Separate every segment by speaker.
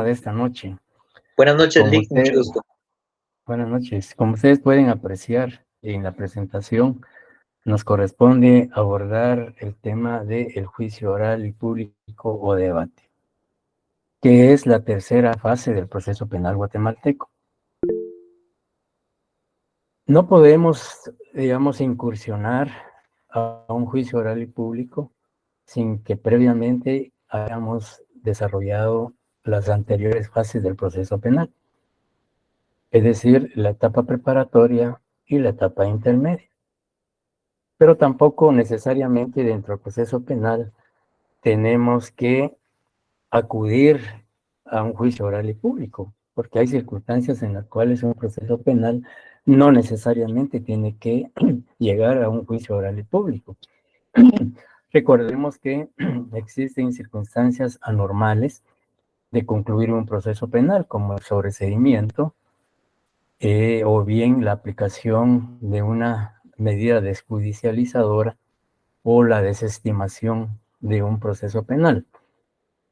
Speaker 1: tema de esta noche.
Speaker 2: Buenas noches,
Speaker 1: Como
Speaker 2: Lick, mucho
Speaker 1: ustedes,
Speaker 2: gusto.
Speaker 1: buenas noches. Como ustedes pueden apreciar en la presentación, nos corresponde abordar el tema del juicio oral y público o debate, que es la tercera fase del proceso penal guatemalteco. No podemos, digamos, incursionar a un juicio oral y público sin que previamente hayamos desarrollado las anteriores fases del proceso penal, es decir, la etapa preparatoria y la etapa intermedia. Pero tampoco necesariamente dentro del proceso penal tenemos que acudir a un juicio oral y público, porque hay circunstancias en las cuales un proceso penal no necesariamente tiene que llegar a un juicio oral y público. Recordemos que existen circunstancias anormales de concluir un proceso penal, como el sobreseimiento, o bien la aplicación de una medida desjudicializadora o la desestimación de un proceso penal.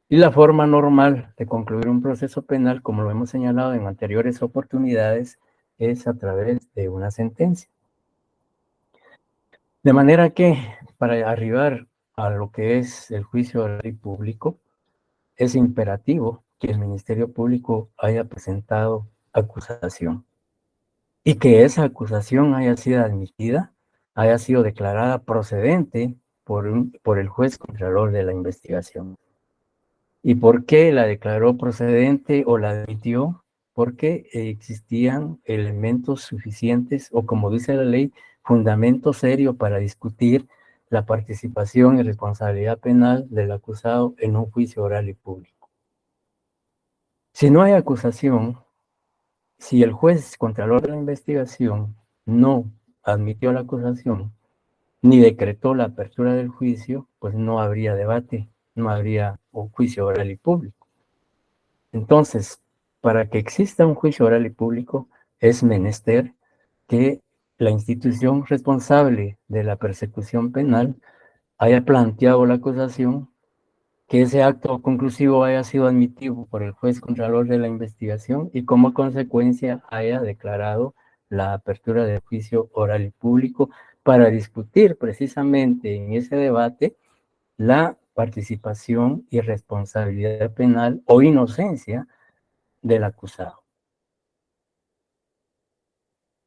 Speaker 1: Y la forma normal de concluir un proceso penal, como lo hemos señalado en anteriores oportunidades, es a través de una sentencia. De manera que para arribar a lo que es el juicio oral y público, es imperativo que el Ministerio Público haya presentado acusación y que esa acusación haya sido admitida, haya sido declarada procedente por el juez contralor de la investigación. ¿Y por qué la declaró procedente o la admitió? Porque existían elementos suficientes o, como dice la ley, fundamento serio para discutir la participación y responsabilidad penal del acusado en un juicio oral y público. Si no hay acusación, si el juez contralor de la investigación no admitió la acusación ni decretó la apertura del juicio, pues no habría debate, no habría un juicio oral y público. Entonces, para que exista un juicio oral y público, es menester que la institución responsable de la persecución penal haya planteado la acusación, que ese acto conclusivo haya sido admitido por el juez contralor de la investigación y como consecuencia haya declarado la apertura del juicio oral y público para discutir precisamente en ese debate la participación y responsabilidad penal o inocencia del acusado.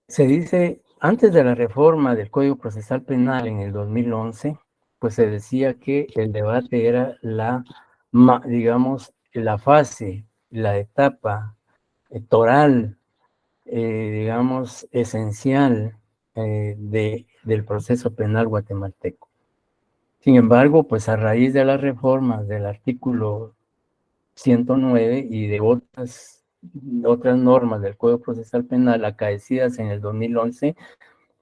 Speaker 1: Se dice, antes de la reforma del Código Procesal Penal en el 2011, pues se decía que el debate era digamos, la fase, la etapa toral, digamos, esencial del proceso penal guatemalteco. Sin embargo, pues a raíz de las reformas del artículo 109 y de otras normas del Código Procesal Penal acaecidas en el 2011,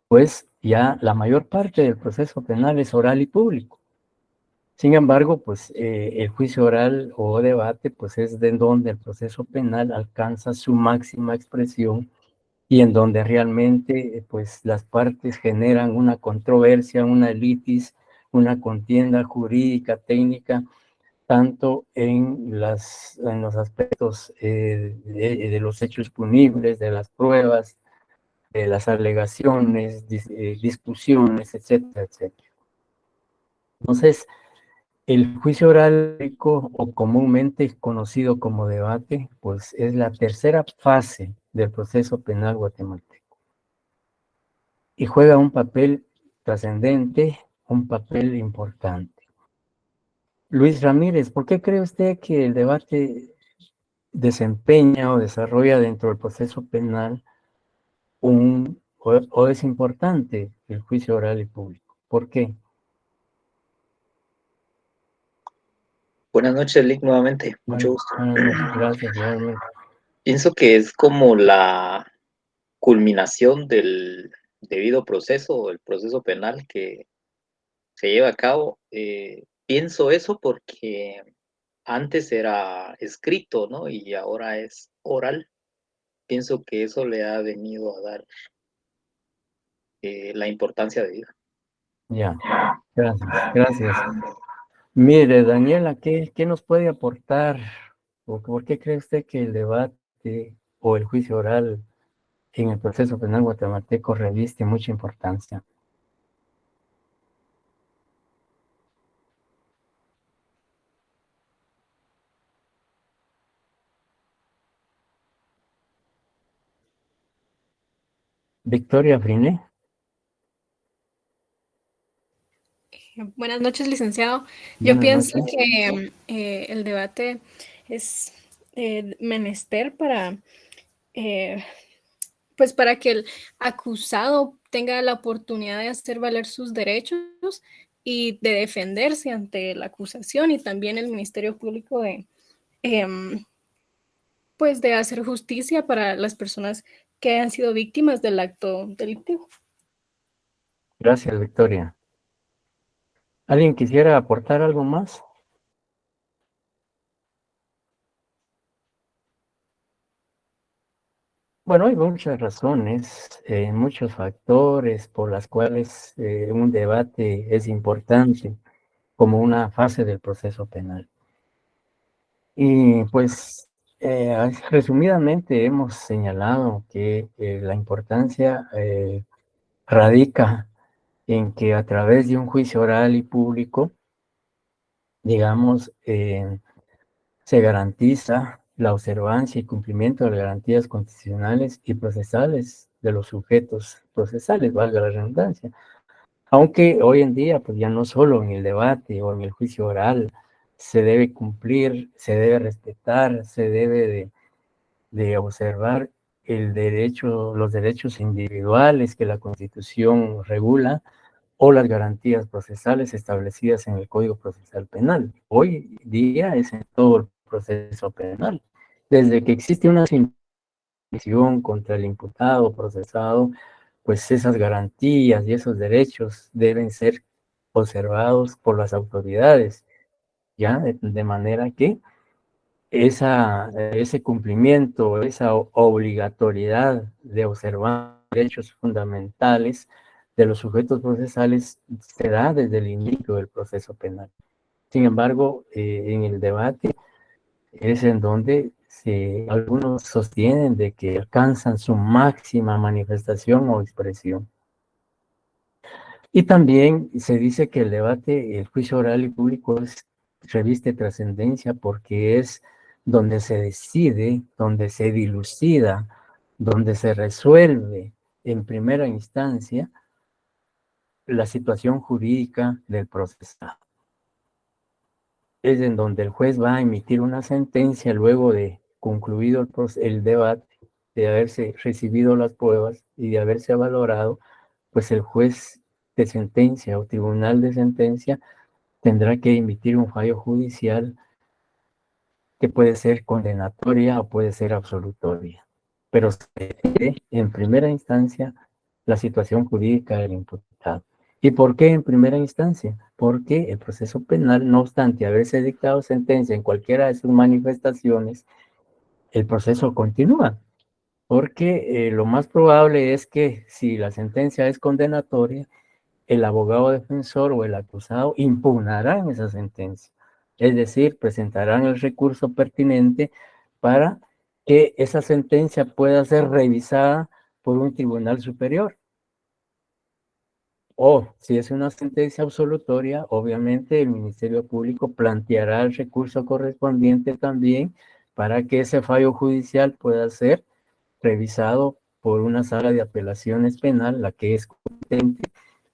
Speaker 1: pues ya la mayor parte del proceso penal es oral y público. Sin embargo, pues el juicio oral o debate, pues es de donde el proceso penal alcanza su máxima expresión y en donde realmente, pues las partes generan una controversia, una litis, una contienda jurídica, técnica, tanto en los aspectos de los hechos punibles, de las pruebas, de las alegaciones, discusiones, etcétera, etcétera. Entonces, el juicio oral o comúnmente conocido como debate, pues es la tercera fase del proceso penal guatemalteco y juega un papel trascendente, un papel importante. Luis Ramírez, ¿por qué cree usted que el debate desempeña o desarrolla dentro del proceso penal o es importante el juicio oral y público? ¿Por qué?
Speaker 2: Buenas noches, Lick, nuevamente. Mucho
Speaker 1: Bueno,
Speaker 2: gusto.
Speaker 1: buenas noches, gracias igualmente.
Speaker 2: Pienso que es como la culminación del debido proceso, el proceso penal que se lleva a cabo. Pienso eso porque antes era escrito, ¿no? Y ahora es oral. Pienso que eso le ha venido a dar la importancia de vida.
Speaker 1: Ya, gracias, gracias. Mire, Daniela, ¿qué nos puede aportar ¿Por qué cree usted que el debate o el juicio oral en el proceso penal guatemalteco reviste mucha importancia? Victoria Friné.
Speaker 3: Buenas noches, licenciado. Yo
Speaker 1: Buenas
Speaker 3: pienso
Speaker 1: noches.
Speaker 3: que el debate es menester para, eh, pues para que el acusado tenga la oportunidad de hacer valer sus derechos y de defenderse ante la acusación, y también el Ministerio Público de, pues de hacer justicia para las personas que han sido víctimas del acto delictivo.
Speaker 1: Gracias, Victoria. ¿Alguien quisiera aportar algo más? Bueno, hay muchas razones, muchos factores por las cuales un debate es importante como una fase del proceso penal. Y pues resumidamente hemos señalado que la importancia radica en que a través de un juicio oral y público, digamos, se garantiza la observancia y cumplimiento de las garantías constitucionales y procesales de los sujetos procesales, valga la redundancia. Aunque hoy en día, pues ya no solo en el debate o en el juicio oral se debe cumplir, se debe respetar, se debe de observar el derecho, los derechos individuales que la Constitución regula o las garantías procesales establecidas en el Código Procesal Penal. Hoy día es en todo el proceso penal. Desde que existe una imputación contra el imputado procesado, pues esas garantías y esos derechos deben ser observados por las autoridades, ¿ya? De manera que ese cumplimiento, esa obligatoriedad de observar derechos fundamentales de los sujetos procesales se da desde el inicio del proceso penal. Sin embargo, en el debate es en donde algunos sostienen de que alcanzan su máxima manifestación o expresión. Y también se dice que el debate, el juicio oral y público reviste trascendencia porque es donde se decide, donde se dilucida, donde se resuelve en primera instancia la situación jurídica del procesado. Es en donde el juez va a emitir una sentencia luego de concluido el debate, de haberse recibido las pruebas y de haberse valorado, pues el juez de sentencia o tribunal de sentencia tendrá que emitir un fallo judicial que puede ser condenatoria o puede ser absolutoria, pero se decide en primera instancia la situación jurídica del imputado. ¿Y por qué en primera instancia? Porque el proceso penal, no obstante haberse dictado sentencia en cualquiera de sus manifestaciones, el proceso continúa, porque lo más probable es que si la sentencia es condenatoria, el abogado defensor o el acusado impugnarán esa sentencia, es decir, presentarán el recurso pertinente para que esa sentencia pueda ser revisada por un tribunal superior. O si es una sentencia absolutoria, obviamente el Ministerio Público planteará el recurso correspondiente también para que ese fallo judicial pueda ser revisado por una sala de apelaciones penal, la que es competente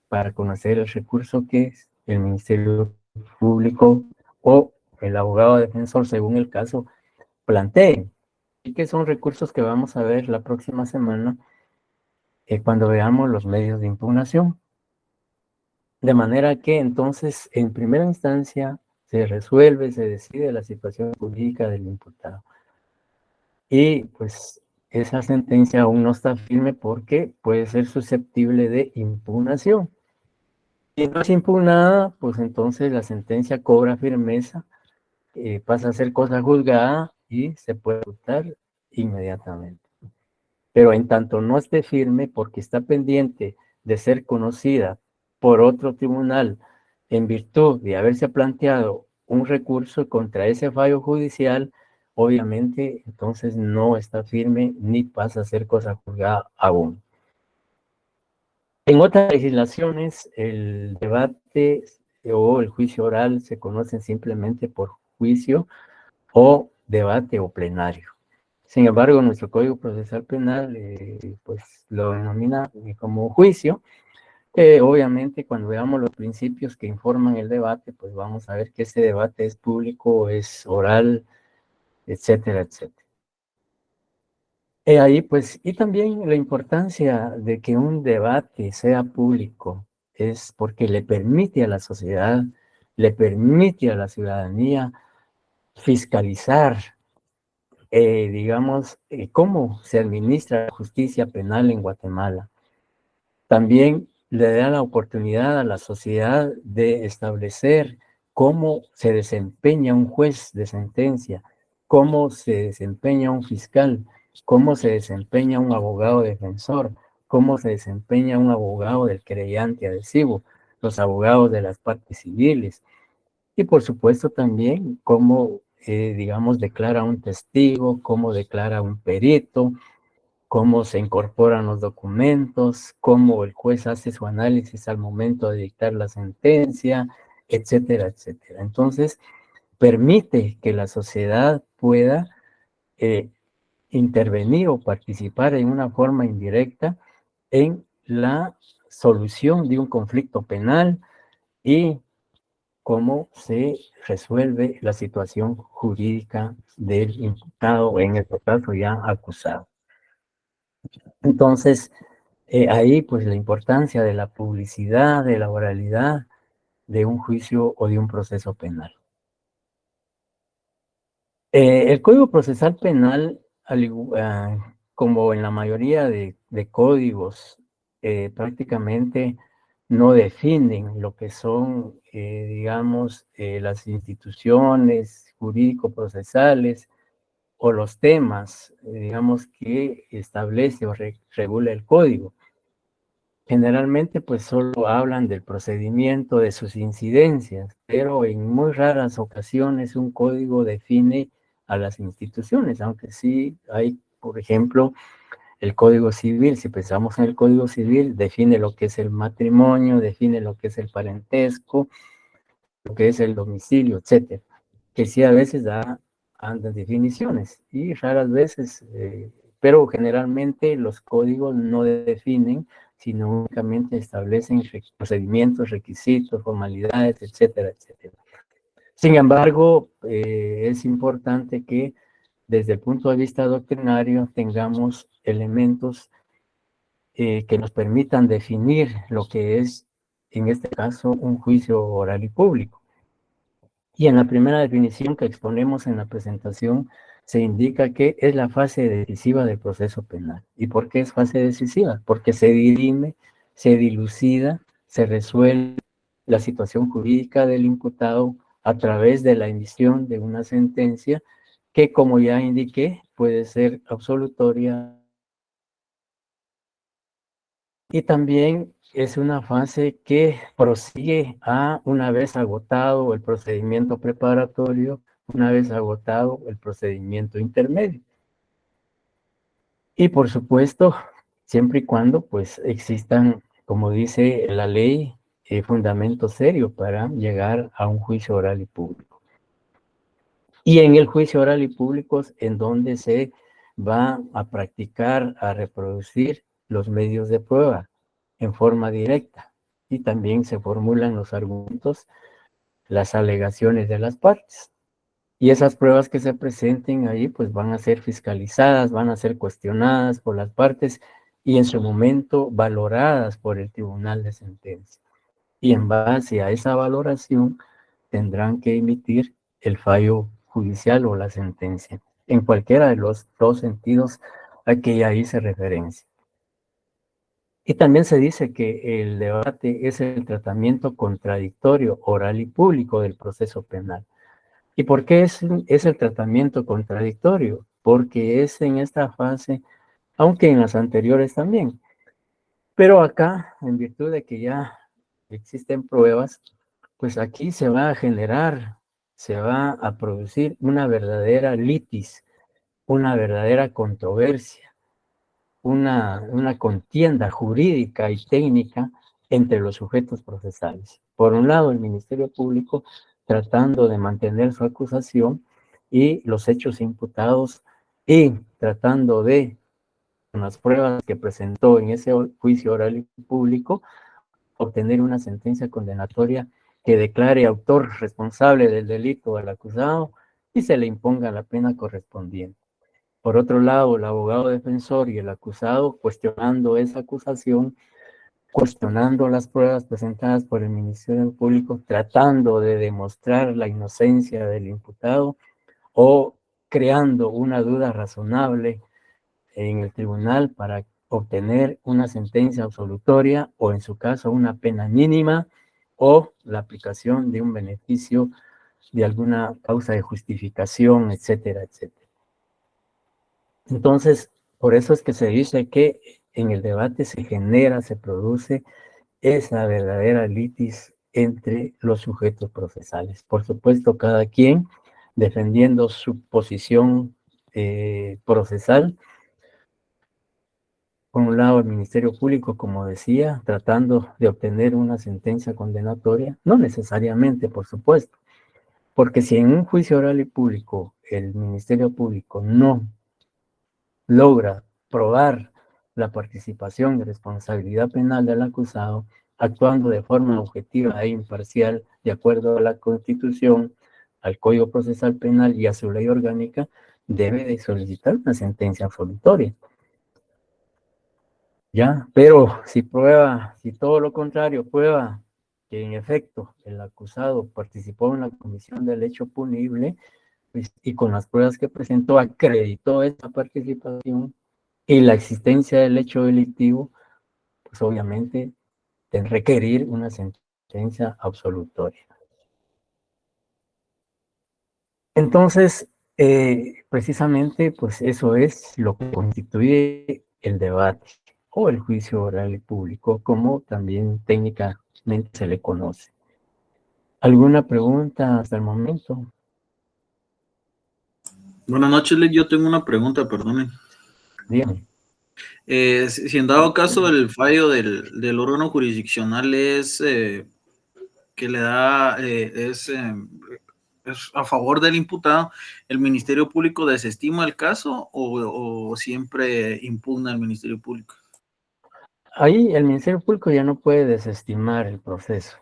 Speaker 1: para conocer el recurso que el Ministerio Público o el abogado defensor, según el caso, plantee. Y que son recursos que vamos a ver la próxima semana cuando veamos los medios de impugnación. De manera que entonces, en primera instancia, se resuelve, se decide la situación jurídica del imputado. Y pues esa sentencia aún no está firme porque puede ser susceptible de impugnación. Si no es impugnada, pues entonces la sentencia cobra firmeza, pasa a ser cosa juzgada y se puede ejecutar inmediatamente. Pero en tanto no esté firme, porque está pendiente de ser conocida por otro tribunal en virtud de haberse planteado un recurso contra ese fallo judicial obviamente entonces no está firme ni pasa a ser cosa juzgada aún. En otras legislaciones, el debate o el juicio oral se conocen simplemente por juicio o debate o plenario. Sin embargo, nuestro Código Procesal Penal pues lo denomina como juicio. Obviamente, cuando veamos los principios que informan el debate, pues vamos a ver que ese debate es público, es oral, etcétera, etcétera. Ahí, pues, y también la importancia de que un debate sea público es porque le permite a la sociedad, le permite a la ciudadanía fiscalizar, digamos, cómo se administra la justicia penal en Guatemala. También le da la oportunidad a la sociedad de establecer cómo se desempeña un juez de sentencia, cómo se desempeña un fiscal, cómo se desempeña un abogado defensor, cómo se desempeña un abogado del querellante adhesivo, los abogados de las partes civiles y por supuesto también cómo, digamos, declara un testigo, cómo declara un perito, cómo se incorporan los documentos, cómo el juez hace su análisis al momento de dictar la sentencia, etcétera, etcétera. Entonces, permite que la sociedad pueda intervenir o participar en una forma indirecta en la solución de un conflicto penal y cómo se resuelve la situación jurídica del imputado o en este caso ya acusado. Entonces, ahí pues la importancia de la publicidad, de la oralidad de un juicio o de un proceso penal. El Código Procesal Penal, como en la mayoría de códigos, prácticamente no definen lo que son, digamos, las instituciones jurídico-procesales o los temas, digamos, que establece o regula el código. Generalmente, pues solo hablan del procedimiento, de sus incidencias, pero en muy raras ocasiones un código define a las instituciones, aunque sí hay, por ejemplo, el Código Civil. Si pensamos en el Código Civil, define lo que es el matrimonio, define lo que es el parentesco, lo que es el domicilio, etcétera, que sí a veces da definiciones y raras veces, pero generalmente los códigos no definen, sino únicamente establecen procedimientos, requisitos, formalidades, etcétera, etcétera. Sin embargo, es importante que desde el punto de vista doctrinario tengamos elementos que nos permitan definir lo que es, en este caso, un juicio oral y público. Y en la primera definición que exponemos en la presentación, se indica que es la fase decisiva del proceso penal. ¿Y por qué es fase decisiva? Porque se dirime, se dilucida, se resuelve la situación jurídica del imputado a través de la emisión de una sentencia que, como ya indiqué, puede ser absolutoria. Y también es una fase que prosigue a una vez agotado el procedimiento preparatorio, una vez agotado el procedimiento intermedio. Y por supuesto, siempre y cuando pues existan, como dice la ley, fundamentos serios para llegar a un juicio oral y público. Y en el juicio oral y público en donde se va a practicar, a reproducir los medios de prueba en forma directa. Y también se formulan los argumentos, las alegaciones de las partes. Y esas pruebas que se presenten ahí, pues van a ser fiscalizadas, van a ser cuestionadas por las partes y en su momento valoradas por el tribunal de sentencia. Y en base a esa valoración tendrán que emitir el fallo judicial o la sentencia, en cualquiera de los dos sentidos a que ya hice referencia. Y también se dice que el debate es el tratamiento contradictorio, oral y público del proceso penal. ¿Y por qué es el tratamiento contradictorio? Porque es en esta fase, aunque en las anteriores también. Pero acá, en virtud de que ya existen pruebas, pues aquí se va a generar se va a producir una verdadera litis, una verdadera controversia, una contienda jurídica y técnica entre los sujetos procesales. Por un lado, el Ministerio Público tratando de mantener su acusación y los hechos imputados y tratando de, con las pruebas que presentó en ese juicio oral y público, obtener una sentencia condenatoria que declare autor responsable del delito al acusado y se le imponga la pena correspondiente. Por otro lado, el abogado defensor y el acusado cuestionando esa acusación, cuestionando las pruebas presentadas por el Ministerio Público, tratando de demostrar la inocencia del imputado o creando una duda razonable en el tribunal para obtener una sentencia absolutoria o en su caso una pena mínima o la aplicación de un beneficio de alguna causa de justificación, etcétera, etcétera. Entonces, por eso es que se dice que en el debate se genera, se produce esa verdadera litis entre los sujetos procesales. Por supuesto, cada quien defendiendo su posición procesal. Por un lado, el Ministerio Público, como decía, tratando de obtener una sentencia condenatoria, no necesariamente, por supuesto, porque si en un juicio oral y público el Ministerio Público no logra probar la participación y responsabilidad penal del acusado, actuando de forma objetiva e imparcial, de acuerdo a la Constitución, al Código Procesal Penal y a su ley orgánica, debe de solicitar una sentencia absolutoria. Ya, pero si prueba, si todo lo contrario prueba que en efecto el acusado participó en la comisión del hecho punible, pues, y con las pruebas que presentó acreditó esa participación y la existencia del hecho delictivo, pues obviamente de requerir una sentencia absolutoria. Entonces, precisamente, pues eso es lo que constituye el debate o el juicio oral y público, como también técnicamente se le conoce. ¿Alguna pregunta hasta el momento?
Speaker 4: Buenas noches, Lick. Yo tengo una pregunta, perdone.
Speaker 1: Dígame.
Speaker 4: Si en dado caso el fallo del órgano jurisdiccional es que le da, es a favor del imputado, ¿el Ministerio Público desestima el caso o siempre impugna el Ministerio Público?
Speaker 1: Ahí el Ministerio Público ya no puede desestimar el proceso.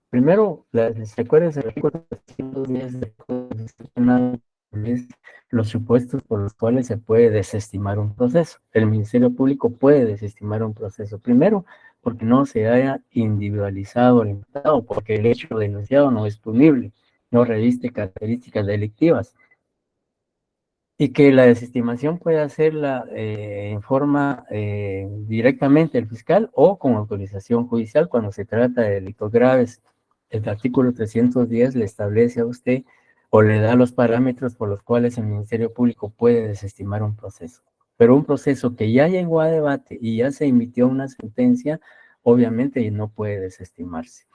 Speaker 1: Primero, recuerden el artículo 310 del Código Constitucional, es los supuestos por los cuales se puede desestimar un proceso. El Ministerio Público puede desestimar un proceso. Primero, porque no se haya individualizado el imputado, porque el hecho denunciado no es punible, no reviste características delictivas. Y que la desestimación puede hacerla en forma directamente el fiscal o con autorización judicial cuando se trata de delitos graves. El artículo 310 le establece a usted o le da los parámetros por los cuales el Ministerio Público puede desestimar un proceso. Pero un proceso que ya llegó a debate y ya se emitió una sentencia, obviamente no puede desestimarse.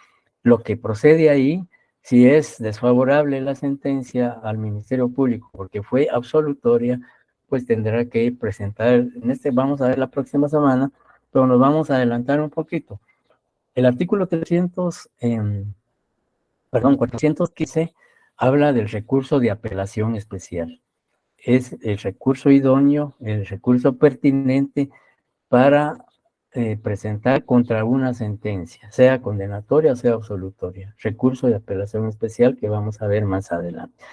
Speaker 1: Lo que procede ahí, si es desfavorable la sentencia al Ministerio Público porque fue absolutoria, pues tendrá que presentar, vamos a ver la próxima semana, pero nos vamos a adelantar un poquito. El artículo 415 habla del recurso de apelación especial. Es el recurso idóneo, el recurso pertinente para presentar contra una sentencia, sea condenatoria o sea absolutoria. Recurso de apelación especial que vamos a ver más adelante.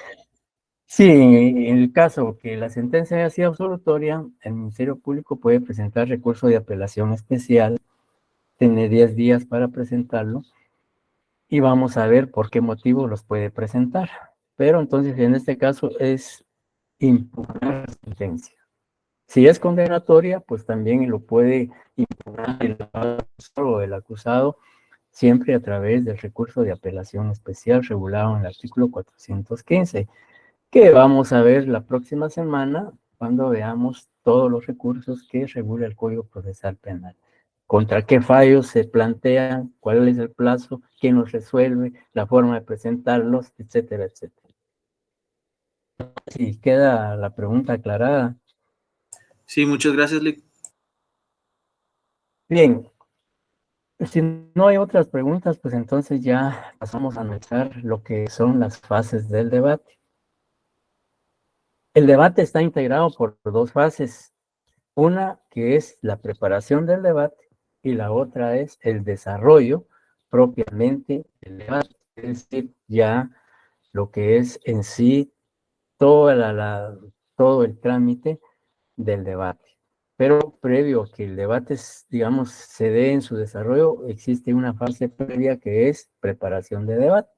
Speaker 1: Sí, en el caso que la sentencia haya sido absolutoria, el Ministerio Público puede presentar recurso de apelación especial, tiene 10 días para presentarlo, y vamos a ver por qué motivo los puede presentar. Pero entonces en este caso es impugnar la sentencia. Si es condenatoria, pues también lo puede impugnar el acusado, siempre a través del recurso de apelación especial regulado en el artículo 415, que vamos a ver la próxima semana cuando veamos todos los recursos que regula el Código Procesal Penal. Contra qué fallos se plantean, cuál es el plazo, quién los resuelve, la forma de presentarlos, etcétera, etcétera. Si queda la pregunta aclarada.
Speaker 4: Sí, muchas gracias, Lick.
Speaker 1: Bien, si no hay otras preguntas, pues entonces ya pasamos a analizar lo que son las fases del debate. El debate está integrado por dos fases. Una que es la preparación del debate y la otra es el desarrollo propiamente del debate. Es decir, ya lo que es en sí todo el trámite del debate. Pero previo a que el debate, digamos, se dé en su desarrollo, existe una fase previa que es preparación de debate.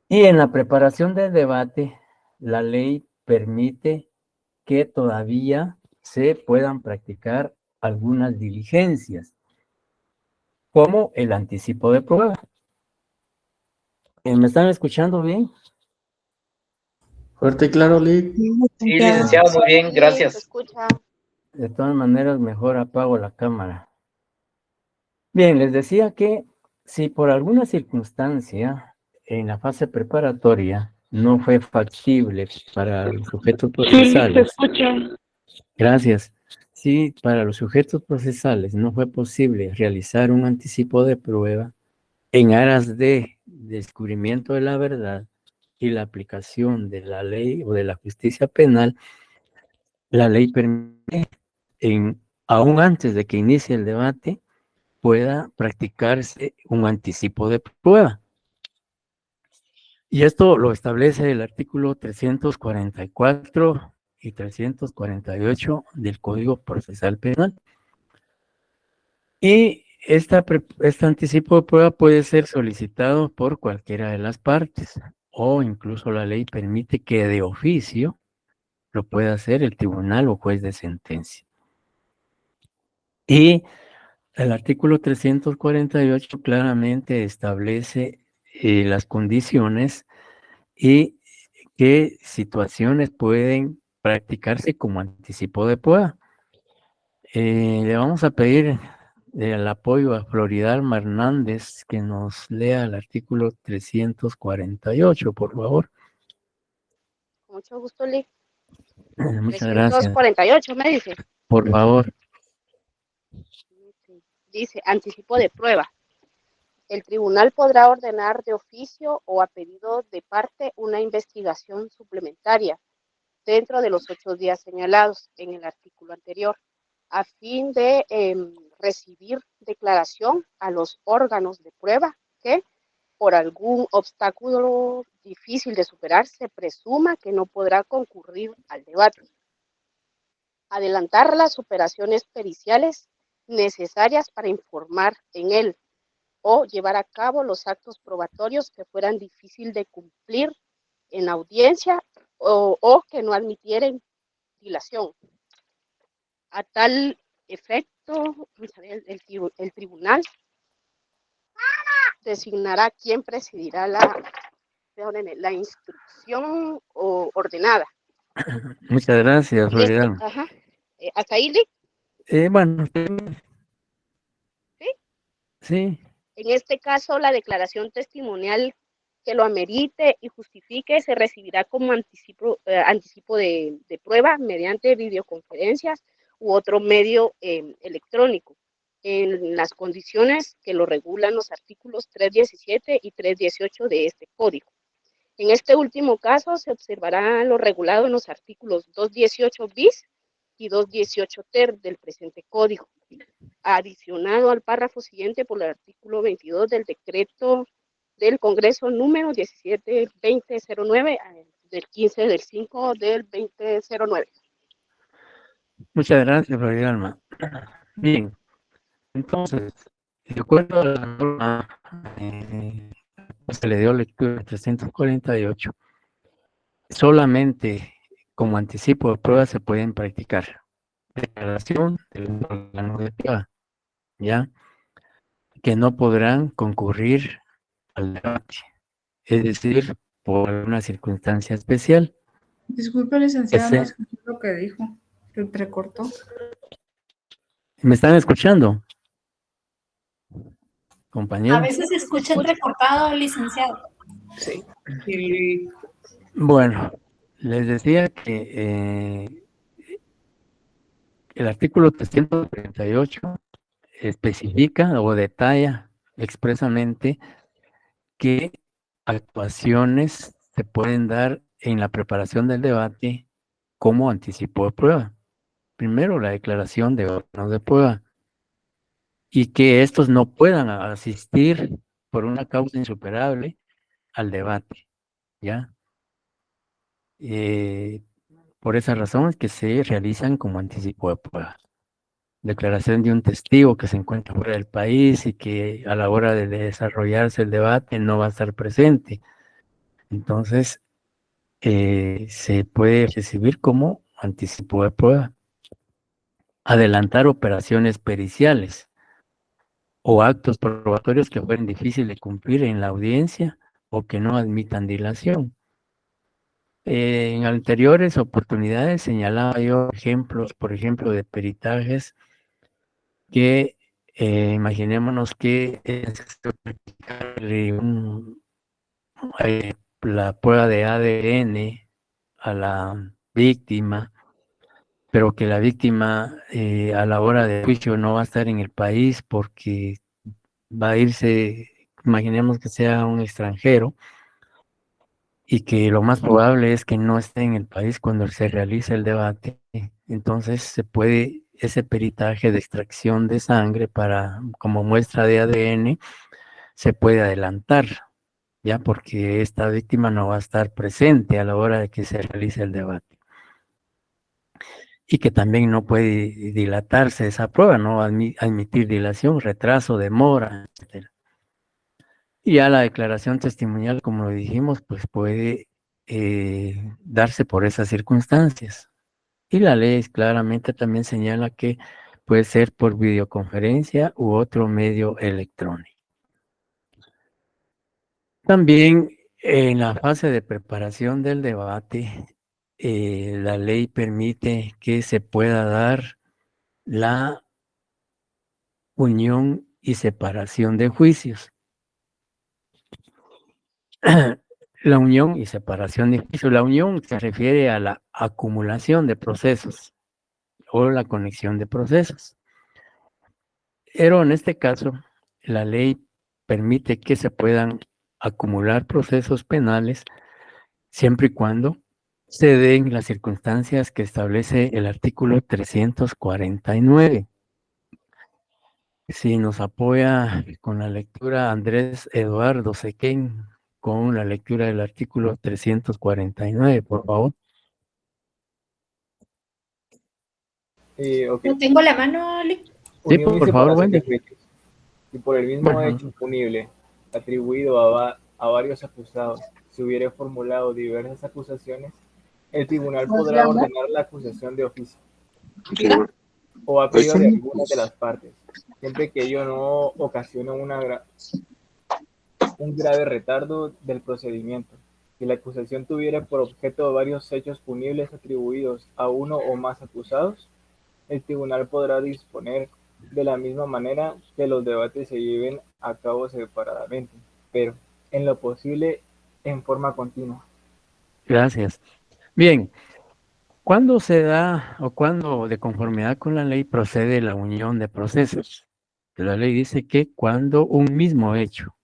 Speaker 1: Y en la preparación del debate, la ley permite que todavía se puedan practicar algunas diligencias, como el anticipo de prueba. ¿Me están escuchando bien?
Speaker 5: Fuerte y claro, Lick.
Speaker 2: Sí, licenciado, muy bien,
Speaker 6: Sí,
Speaker 2: gracias.
Speaker 6: se escucha.
Speaker 1: De todas maneras, mejor apago la cámara. Bien, les decía que si por alguna circunstancia en la fase preparatoria no fue factible para los sujetos procesales, gracias. Si para los sujetos procesales no fue posible realizar un anticipo de prueba en aras de descubrimiento de la verdad y la aplicación de la ley o de la justicia penal, la ley permite, aún antes de que inicie el debate, pueda practicarse un anticipo de prueba. Y esto lo establece el artículo 344 y 348 del Código Procesal Penal. Y este anticipo de prueba puede ser solicitado por cualquiera de las partes, o incluso la ley permite que de oficio lo pueda hacer el tribunal o juez de sentencia. Y el artículo 348 claramente establece las condiciones y qué situaciones pueden practicarse como anticipo de prueba. Le vamos a pedir el apoyo a Floridalma Hernández que nos lea el artículo 348, por favor.
Speaker 6: Con mucho gusto, Lick.
Speaker 1: Muchas gracias.
Speaker 6: 348 me dice.
Speaker 1: Por favor.
Speaker 6: Dice, anticipo de prueba. El tribunal podrá ordenar de oficio o a pedido de parte una investigación suplementaria dentro de los 8 días señalados en el artículo anterior, a fin de recibir declaración a los órganos de prueba que, por algún obstáculo difícil de superar, se presuma que no podrá concurrir al debate. Adelantar las operaciones periciales necesarias para informar en él o llevar a cabo los actos probatorios que fueran difícil de cumplir en audiencia o que no admitieran dilación. A tal efecto, el tribunal designará quién presidirá la instrucción ordenada.
Speaker 1: Muchas gracias, Floridalma.
Speaker 6: ¿Hasta ahí, Lick?
Speaker 1: Bueno.
Speaker 6: ¿Sí?
Speaker 1: Sí.
Speaker 6: En este caso, la declaración testimonial que lo amerite y justifique se recibirá como anticipo de prueba mediante videoconferencias u otro medio electrónico, en las condiciones que lo regulan los artículos 317 y 318 de este código. En este último caso, se observará lo regulado en los artículos 218 bis y 218 ter del presente código, adicionado al párrafo siguiente por el artículo 22 del decreto del Congreso número 17-2009 del 15 del 5 del 2009.
Speaker 1: Muchas gracias, Floridalma. Bien, entonces, de acuerdo a la norma, se le dio lectura a 348, solamente como anticipo de prueba se pueden practicar declaración del órgano de prueba, ¿ya? Que no podrán concurrir al debate, es decir, por una circunstancia especial.
Speaker 7: Disculpe, licenciada, no escuché lo que dijo, se entrecortó.
Speaker 1: ¿Me están escuchando, compañero?
Speaker 8: A veces se escucha entrecortado, licenciado.
Speaker 7: Sí.
Speaker 1: Bueno, les decía que el artículo 338 especifica o detalla expresamente qué actuaciones se pueden dar en la preparación del debate como anticipo de prueba. Primero, la declaración de órganos de prueba y que estos no puedan asistir por una causa insuperable al debate, ¿ya? Por esa razón es que se realizan como anticipo de prueba. Declaración de un testigo que se encuentra fuera del país y que a la hora de desarrollarse el debate no va a estar presente. Entonces, se puede recibir como anticipo de prueba. Adelantar operaciones periciales o actos probatorios que fueran difíciles de cumplir en la audiencia o que no admitan dilación. En anteriores oportunidades señalaba yo ejemplos, por ejemplo, de peritajes que imaginémonos que es la prueba de ADN a la víctima, pero que la víctima a la hora del juicio no va a estar en el país porque va a irse, imaginemos que sea un extranjero, y que lo más probable es que no esté en el país cuando se realice el debate. Entonces se puede ese peritaje de extracción de sangre para como muestra de ADN se puede adelantar, ya porque esta víctima no va a estar presente a la hora de que se realice el debate. Y que también no puede dilatarse esa prueba, no admitir dilación, retraso, demora, etc. Y ya la declaración testimonial, como lo dijimos, pues puede darse por esas circunstancias. Y la ley claramente también señala que puede ser por videoconferencia u otro medio electrónico. También en la fase de preparación del debate, la ley permite que se pueda dar la unión y separación de juicios. La unión y separación de juicios. La unión se refiere a la acumulación de procesos o la conexión de procesos. Pero en este caso, la ley permite que se puedan acumular procesos penales siempre y cuando se den las circunstancias que establece el artículo 349. Si nos apoya con la lectura Andrés Eduardo Sequén, con la lectura del artículo 349, por favor.
Speaker 5: Ok.
Speaker 8: No tengo la mano, Ali.
Speaker 1: Sí,
Speaker 5: Unión y
Speaker 1: por favor,
Speaker 5: separación de
Speaker 1: Wendy.
Speaker 5: juicios. Y por el mismo
Speaker 1: Bueno.
Speaker 5: hecho punible atribuido a varios acusados, se hubiera formulado diversas acusaciones, el tribunal podrá ordenar la acusación de oficio o a pedido de alguna de las partes, siempre que ello no ocasione un grave retardo del procedimiento. Si la acusación tuviera por objeto varios hechos punibles atribuidos a uno o más acusados, el tribunal podrá disponer de la misma manera que los debates se lleven a cabo separadamente, pero en lo posible en forma continua.
Speaker 1: Gracias. Bien, ¿cuándo se da o cuándo de conformidad con la ley procede la unión de procesos? La ley dice que cuando un mismo hecho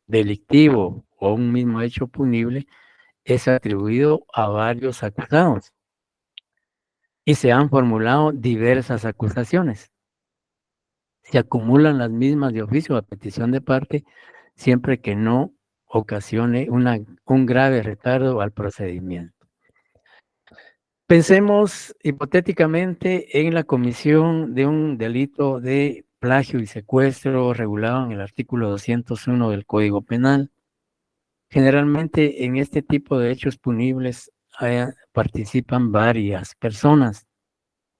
Speaker 1: delictivo o un mismo hecho punible es atribuido a varios acusados y se han formulado diversas acusaciones. Se acumulan las mismas de oficio a petición de parte siempre que no ocasione un grave retardo al procedimiento. Pensemos hipotéticamente en la comisión de un delito de plagio y secuestro regulado en el artículo 201 del Código Penal. Generalmente en este tipo de hechos punibles participan varias personas.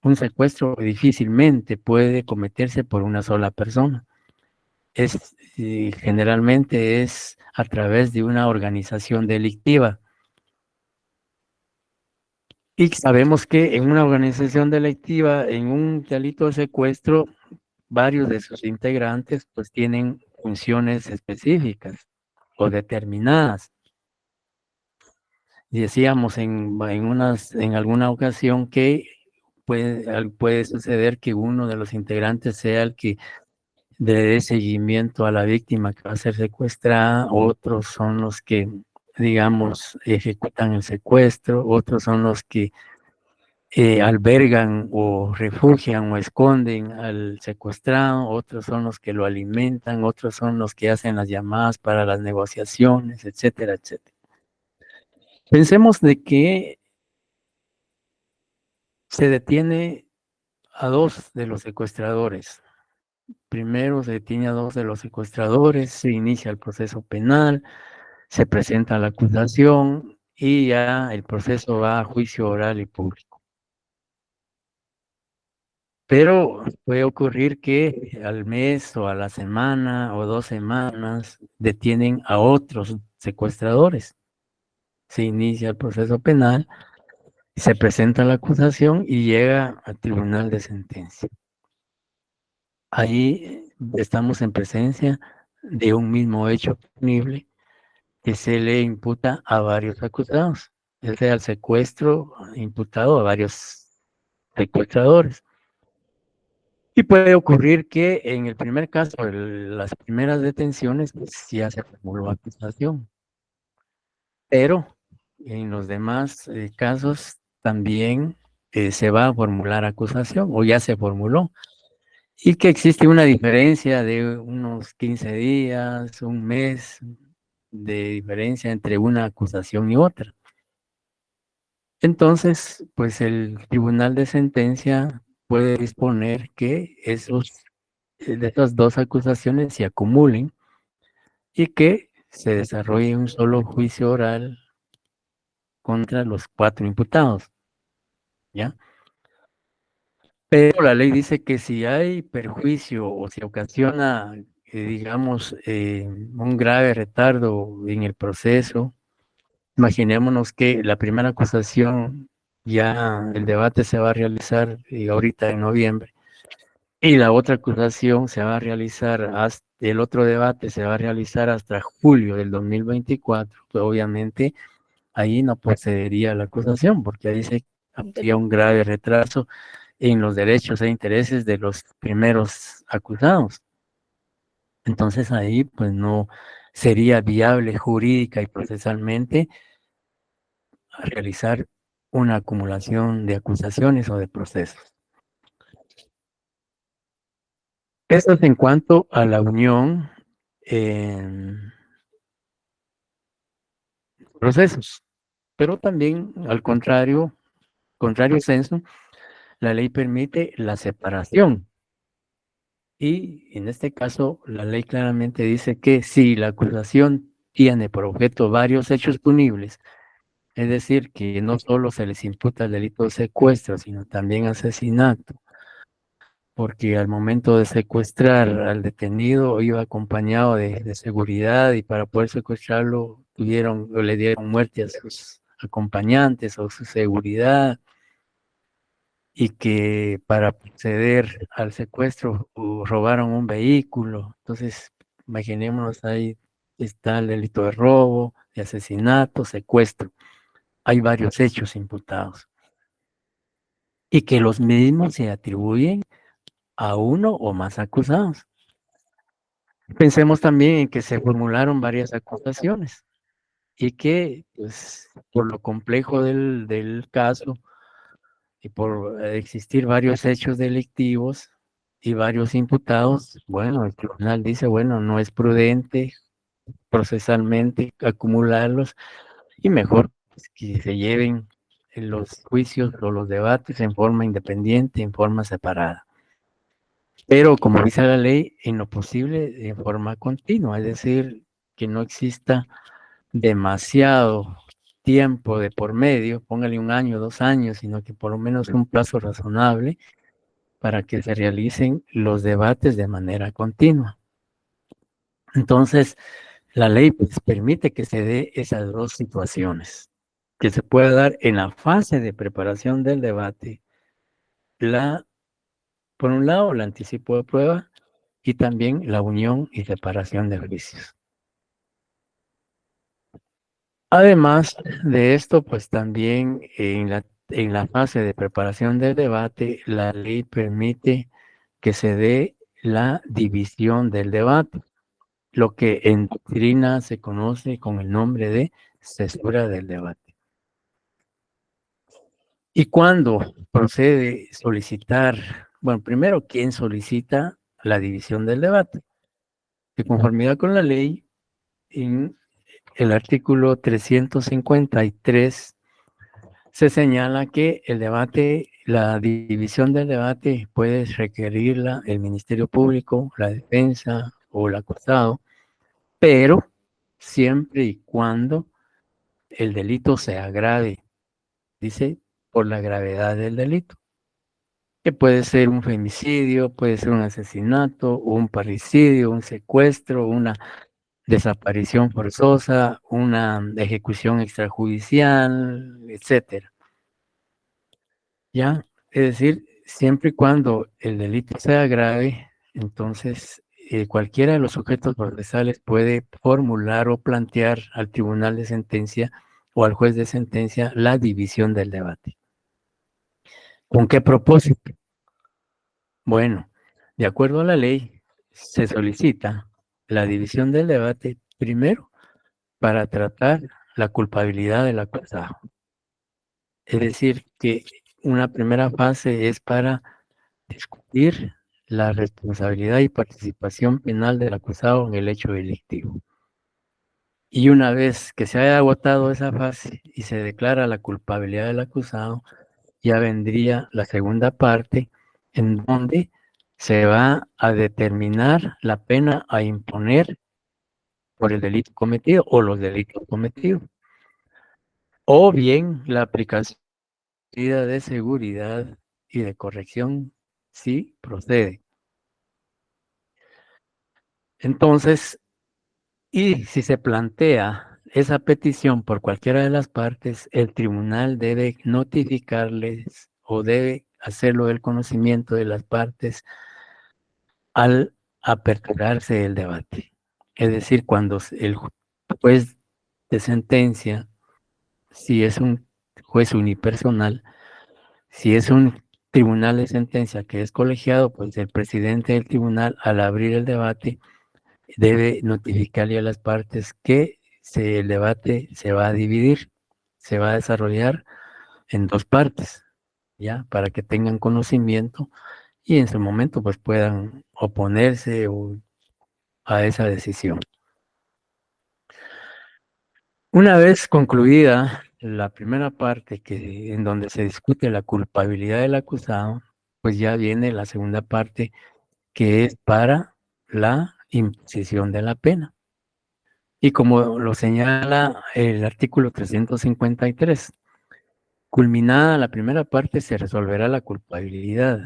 Speaker 1: Un secuestro difícilmente puede cometerse por una sola persona. Generalmente es a través de una organización delictiva. Y sabemos que en una organización delictiva, en un delito de secuestro, varios de sus integrantes pues tienen funciones específicas o determinadas. decíamos en alguna ocasión que puede suceder que uno de los integrantes sea el que dé seguimiento a la víctima que va a ser secuestrada, otros son los que, digamos, ejecutan el secuestro, otros son los que albergan o refugian o esconden al secuestrado, otros son los que lo alimentan, otros son los que hacen las llamadas para las negociaciones, etcétera, etcétera. Pensemos de que se detiene a 2 de los secuestradores. Primero se detiene a 2 de los secuestradores, se inicia el proceso penal, se presenta la acusación y ya el proceso va a juicio oral y público. Pero puede ocurrir que al mes o a la semana o 2 semanas detienen a otros secuestradores. Se inicia el proceso penal, se presenta la acusación y llega al tribunal de sentencia. Ahí estamos en presencia de un mismo hecho punible que se le imputa a varios acusados, ya sea el secuestro imputado a varios secuestradores. Y puede ocurrir que en el primer caso, las primeras detenciones, pues ya se formuló acusación, pero en los demás casos también se va a formular acusación o ya se formuló. Y que existe una diferencia de unos 15 días, un mes de diferencia entre una acusación y otra. Entonces, pues el tribunal de sentencia puede disponer que de esas 2 acusaciones se acumulen y que se desarrolle un solo juicio oral contra los 4 imputados, ¿ya? Pero la ley dice que si hay perjuicio o se ocasiona, digamos, un grave retardo en el proceso, imaginémonos que la primera acusación ya el debate se va a realizar ahorita en noviembre y la otra acusación se va a realizar, el otro debate se va a realizar hasta julio del 2024, pues obviamente ahí no procedería la acusación porque ahí se habría un grave retraso en los derechos e intereses de los primeros acusados. Entonces ahí pues no sería viable jurídica y procesalmente realizar una acumulación de acusaciones o de procesos. Esto es en cuanto a la unión en procesos, pero también al contrario senso, la ley permite la separación. Y en este caso, la ley claramente dice que si la acusación tiene por objeto varios hechos punibles, es decir, que no solo se les imputa el delito de secuestro, sino también asesinato, porque al momento de secuestrar al detenido iba acompañado de seguridad y para poder secuestrarlo le dieron muerte a sus acompañantes o su seguridad y que para proceder al secuestro robaron un vehículo. Entonces, imaginémonos, ahí está el delito de robo, de asesinato, secuestro. Hay varios hechos imputados. Y que los mismos se atribuyen a uno o más acusados. Pensemos también en que se formularon varias acusaciones y que, pues, por lo complejo del caso, y por existir varios hechos delictivos y varios imputados, bueno, el tribunal dice, bueno, no es prudente procesalmente acumularlos y mejor que se lleven los juicios o los debates en forma independiente, en forma separada. Pero como dice la ley, en lo posible en forma continua, es decir, que no exista demasiado tiempo de por medio, póngale 1 año, 2 años, sino que por lo menos un plazo razonable para que se realicen los debates de manera continua. Entonces, la ley pues, permite que se dé esas 2 situaciones, que se pueda dar en la fase de preparación del debate, por un lado, el anticipo de prueba y también la unión y separación de juicios. Además de esto, pues también en la fase de preparación del debate, la ley permite que se dé la división del debate, lo que en doctrina se conoce con el nombre de cesura del debate. Y cuando procede solicitar, bueno, primero, ¿quién solicita la división del debate? De conformidad con la ley, en el artículo 353 se señala que el debate, la división del debate puede requerirla el Ministerio Público, la defensa o el acusado, pero siempre y cuando el delito se agrave, dice, por la gravedad del delito, que puede ser un femicidio, puede ser un asesinato, un parricidio, un secuestro, una desaparición forzosa, una ejecución extrajudicial, etcétera. ¿Ya? Es decir, siempre y cuando el delito sea grave, entonces cualquiera de los sujetos procesales puede formular o plantear al tribunal de sentencia o al juez de sentencia la división del debate. ¿Con qué propósito? Bueno, de acuerdo a la ley, se solicita la división del debate primero para tratar la culpabilidad del acusado. Es decir, que una primera fase es para discutir la responsabilidad y participación penal del acusado en el hecho delictivo. Y una vez que se haya agotado esa fase y se declara la culpabilidad del acusado, ya vendría la segunda parte en donde se va a determinar la pena a imponer por el delito cometido o los delitos cometidos. O bien la aplicación de seguridad y de corrección si procede. Entonces, y si se plantea esa petición por cualquiera de las partes, el tribunal debe notificarles o debe hacerlo del conocimiento de las partes al aperturarse el debate. Es decir, cuando el juez de sentencia, si es un juez unipersonal, si es un tribunal de sentencia que es colegiado, pues el presidente del tribunal, al abrir el debate, debe notificarle a las partes que el debate se va a dividir, se va a desarrollar en dos partes, ¿ya? Para que tengan conocimiento y en su momento pues puedan oponerse a esa decisión. Una vez concluida la primera parte en donde se discute la culpabilidad del acusado, pues ya viene la segunda parte que es para la imposición de la pena. Y como lo señala el artículo 353, culminada la primera parte se resolverá la culpabilidad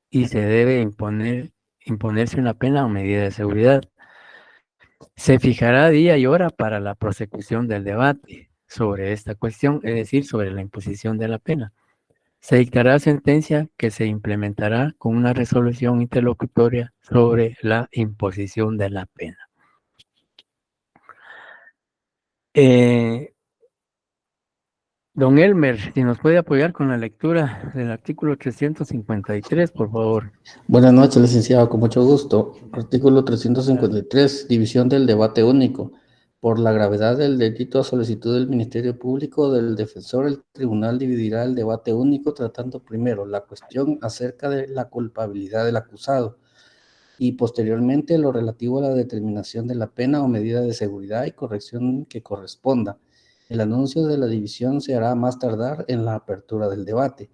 Speaker 1: y se debe imponerse una pena o medida de seguridad. Se fijará día y hora para la prosecución del debate sobre esta cuestión, es decir, sobre la imposición de la pena. Se dictará sentencia que se implementará con una resolución interlocutoria sobre la imposición de la pena. Don Elmer, si nos puede apoyar con la lectura del artículo 353, por favor.
Speaker 8: Buenas noches, licenciado, con mucho gusto. Artículo 353, división del debate único. Por la gravedad del delito a solicitud del Ministerio Público del defensor, el tribunal dividirá el debate único tratando primero la cuestión acerca de la culpabilidad del acusado y posteriormente lo relativo a la determinación de la pena o medida de seguridad y corrección que corresponda. El anuncio de la división se hará más tardar en la apertura del debate.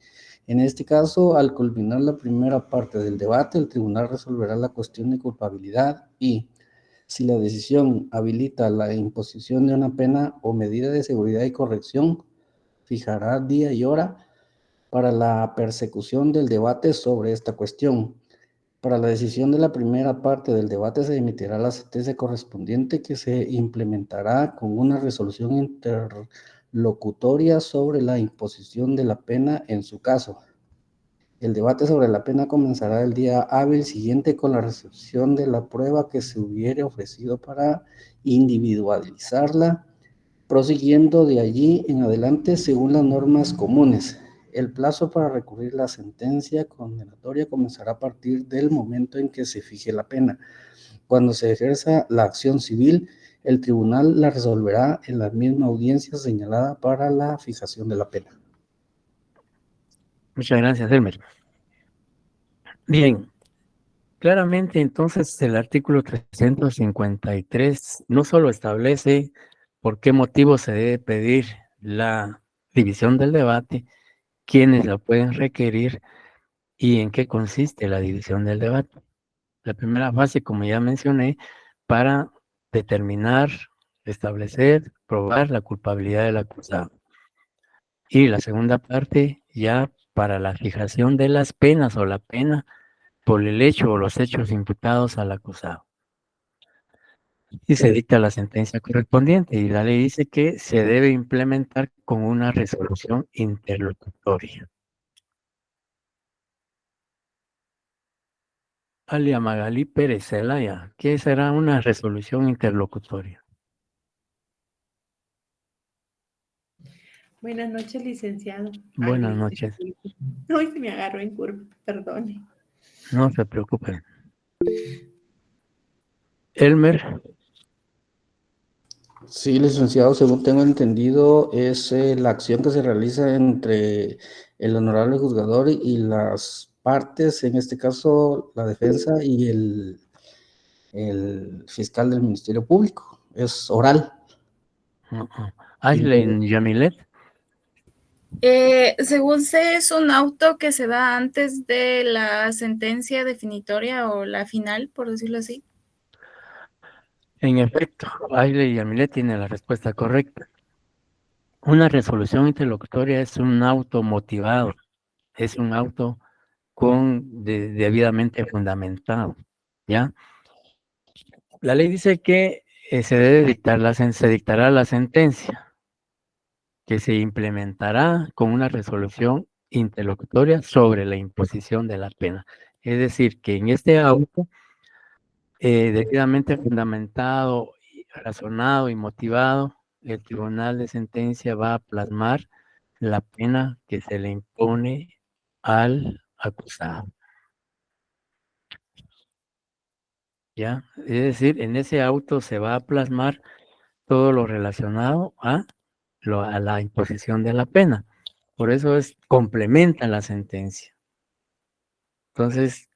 Speaker 8: En este caso, al culminar la primera parte del debate, el tribunal resolverá la cuestión de culpabilidad y, si la decisión habilita la imposición de una pena o medida de seguridad y corrección, fijará día y hora para la persecución del debate sobre esta cuestión. Para la decisión de la primera parte del debate se emitirá la sentencia correspondiente que se implementará con una resolución interlocutoria sobre la imposición de la pena en su caso. El debate sobre la pena comenzará el día hábil siguiente con la recepción de la prueba que se hubiere ofrecido para individualizarla prosiguiendo de allí en adelante según las normas comunes. El plazo para recurrir la sentencia condenatoria comenzará a partir del momento en que se fije la pena. Cuando se ejerza la acción civil, el tribunal la resolverá en la misma audiencia señalada para la fijación de la pena.
Speaker 1: Muchas gracias, Elmer. Bien, claramente entonces el artículo 353 no solo establece por qué motivo se debe pedir la división del debate, quiénes la pueden requerir y en qué consiste la división del debate. La primera fase, como ya mencioné, para determinar, establecer, probar la culpabilidad del acusado. Y la segunda parte, ya para la fijación de las penas o la pena por el hecho o los hechos imputados al acusado. Y se dicta la sentencia correspondiente y la ley dice que se debe implementar con una resolución interlocutoria. Alia Magalí Pérez Zelaya, ¿qué será una resolución interlocutoria?
Speaker 9: Buenas noches, licenciado.
Speaker 1: Buenas noches.
Speaker 9: Hoy se me agarró en curva, perdone.
Speaker 1: No se preocupen. Elmer.
Speaker 8: Sí, licenciado, según tengo entendido, es la acción que se realiza entre el honorable juzgador y las partes, en este caso la defensa y el fiscal del Ministerio Público. Es oral.
Speaker 1: Aileen Yamilet.
Speaker 7: Según sé, es un auto que se da antes de la sentencia definitoria o la final, por decirlo así.
Speaker 1: En efecto, Aileen Yamilet tiene la respuesta correcta. Una resolución interlocutoria es un auto motivado, es un auto debidamente fundamentado, ¿ya? La ley dice que se dictará la sentencia, que se implementará con una resolución interlocutoria sobre la imposición de la pena. Es decir, que en este auto, debidamente fundamentado, razonado y motivado, el tribunal de sentencia va a plasmar la pena que se le impone al acusado. ¿Ya? Es decir, en ese auto se va a plasmar todo lo relacionado a la imposición de la pena. Por eso complementa la sentencia. Entonces,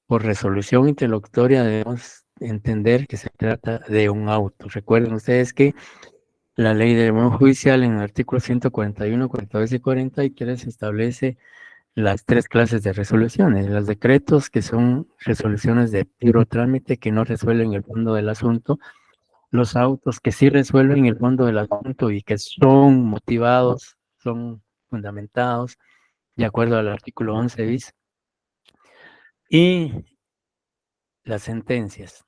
Speaker 1: por resolución interlocutoria debemos entender que se trata de un auto. Recuerden ustedes que la ley del buen judicial en el artículo 141, 42 y 43 establece las tres clases de resoluciones. Los decretos, que son resoluciones de puro trámite que no resuelven el fondo del asunto. Los autos, que sí resuelven el fondo del asunto y que son motivados, son fundamentados, de acuerdo al artículo 11 bis. Y las sentencias.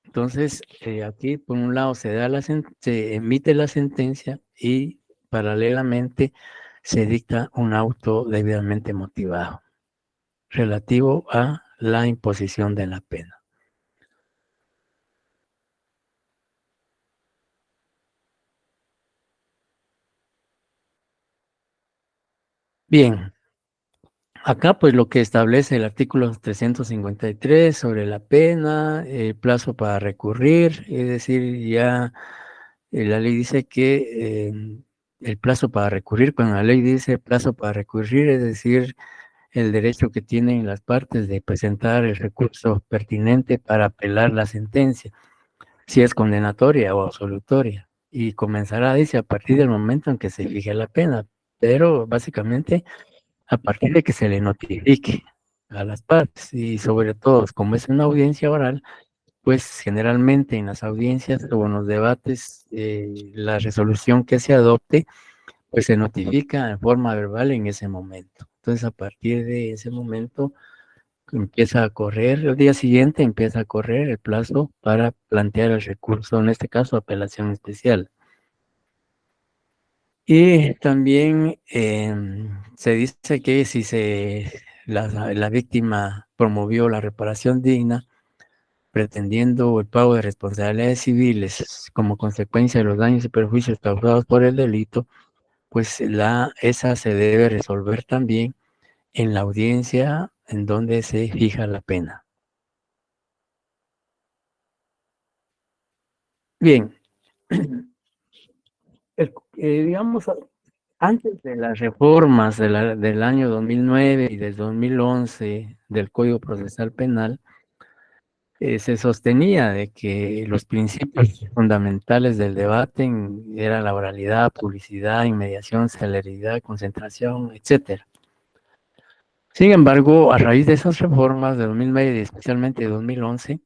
Speaker 1: Entonces, aquí por un lado se emite la sentencia y paralelamente se dicta un auto debidamente motivado relativo a la imposición de la pena. Bien, acá pues lo que establece el artículo 353 sobre la pena, el plazo para recurrir, es decir, ya la ley dice que el plazo para recurrir, cuando la ley dice plazo para recurrir, es decir, el derecho que tienen las partes de presentar el recurso pertinente para apelar la sentencia, si es condenatoria o absolutoria, y comenzará, dice, a partir del momento en que se fije la pena, pero básicamente a partir de que se le notifique a las partes, y sobre todo, como es una audiencia oral, pues generalmente en las audiencias o en los debates, la resolución que se adopte, pues se notifica en forma verbal en ese momento. Entonces, a partir de ese momento, empieza a correr, el día siguiente empieza a correr el plazo para plantear el recurso, en este caso, apelación especial. Y también se dice que si la víctima promovió la reparación digna, pretendiendo el pago de responsabilidades civiles como consecuencia de los daños y perjuicios causados por el delito, pues esa se debe resolver también en la audiencia en donde se fija la pena. Bien, digamos, antes de las reformas del año 2009 y del 2011 del Código Procesal Penal, se sostenía de que los principios fundamentales del debate eran la oralidad, publicidad, inmediación, celeridad, concentración, etc. Sin embargo, a raíz de esas reformas de 2009 y especialmente de 2011,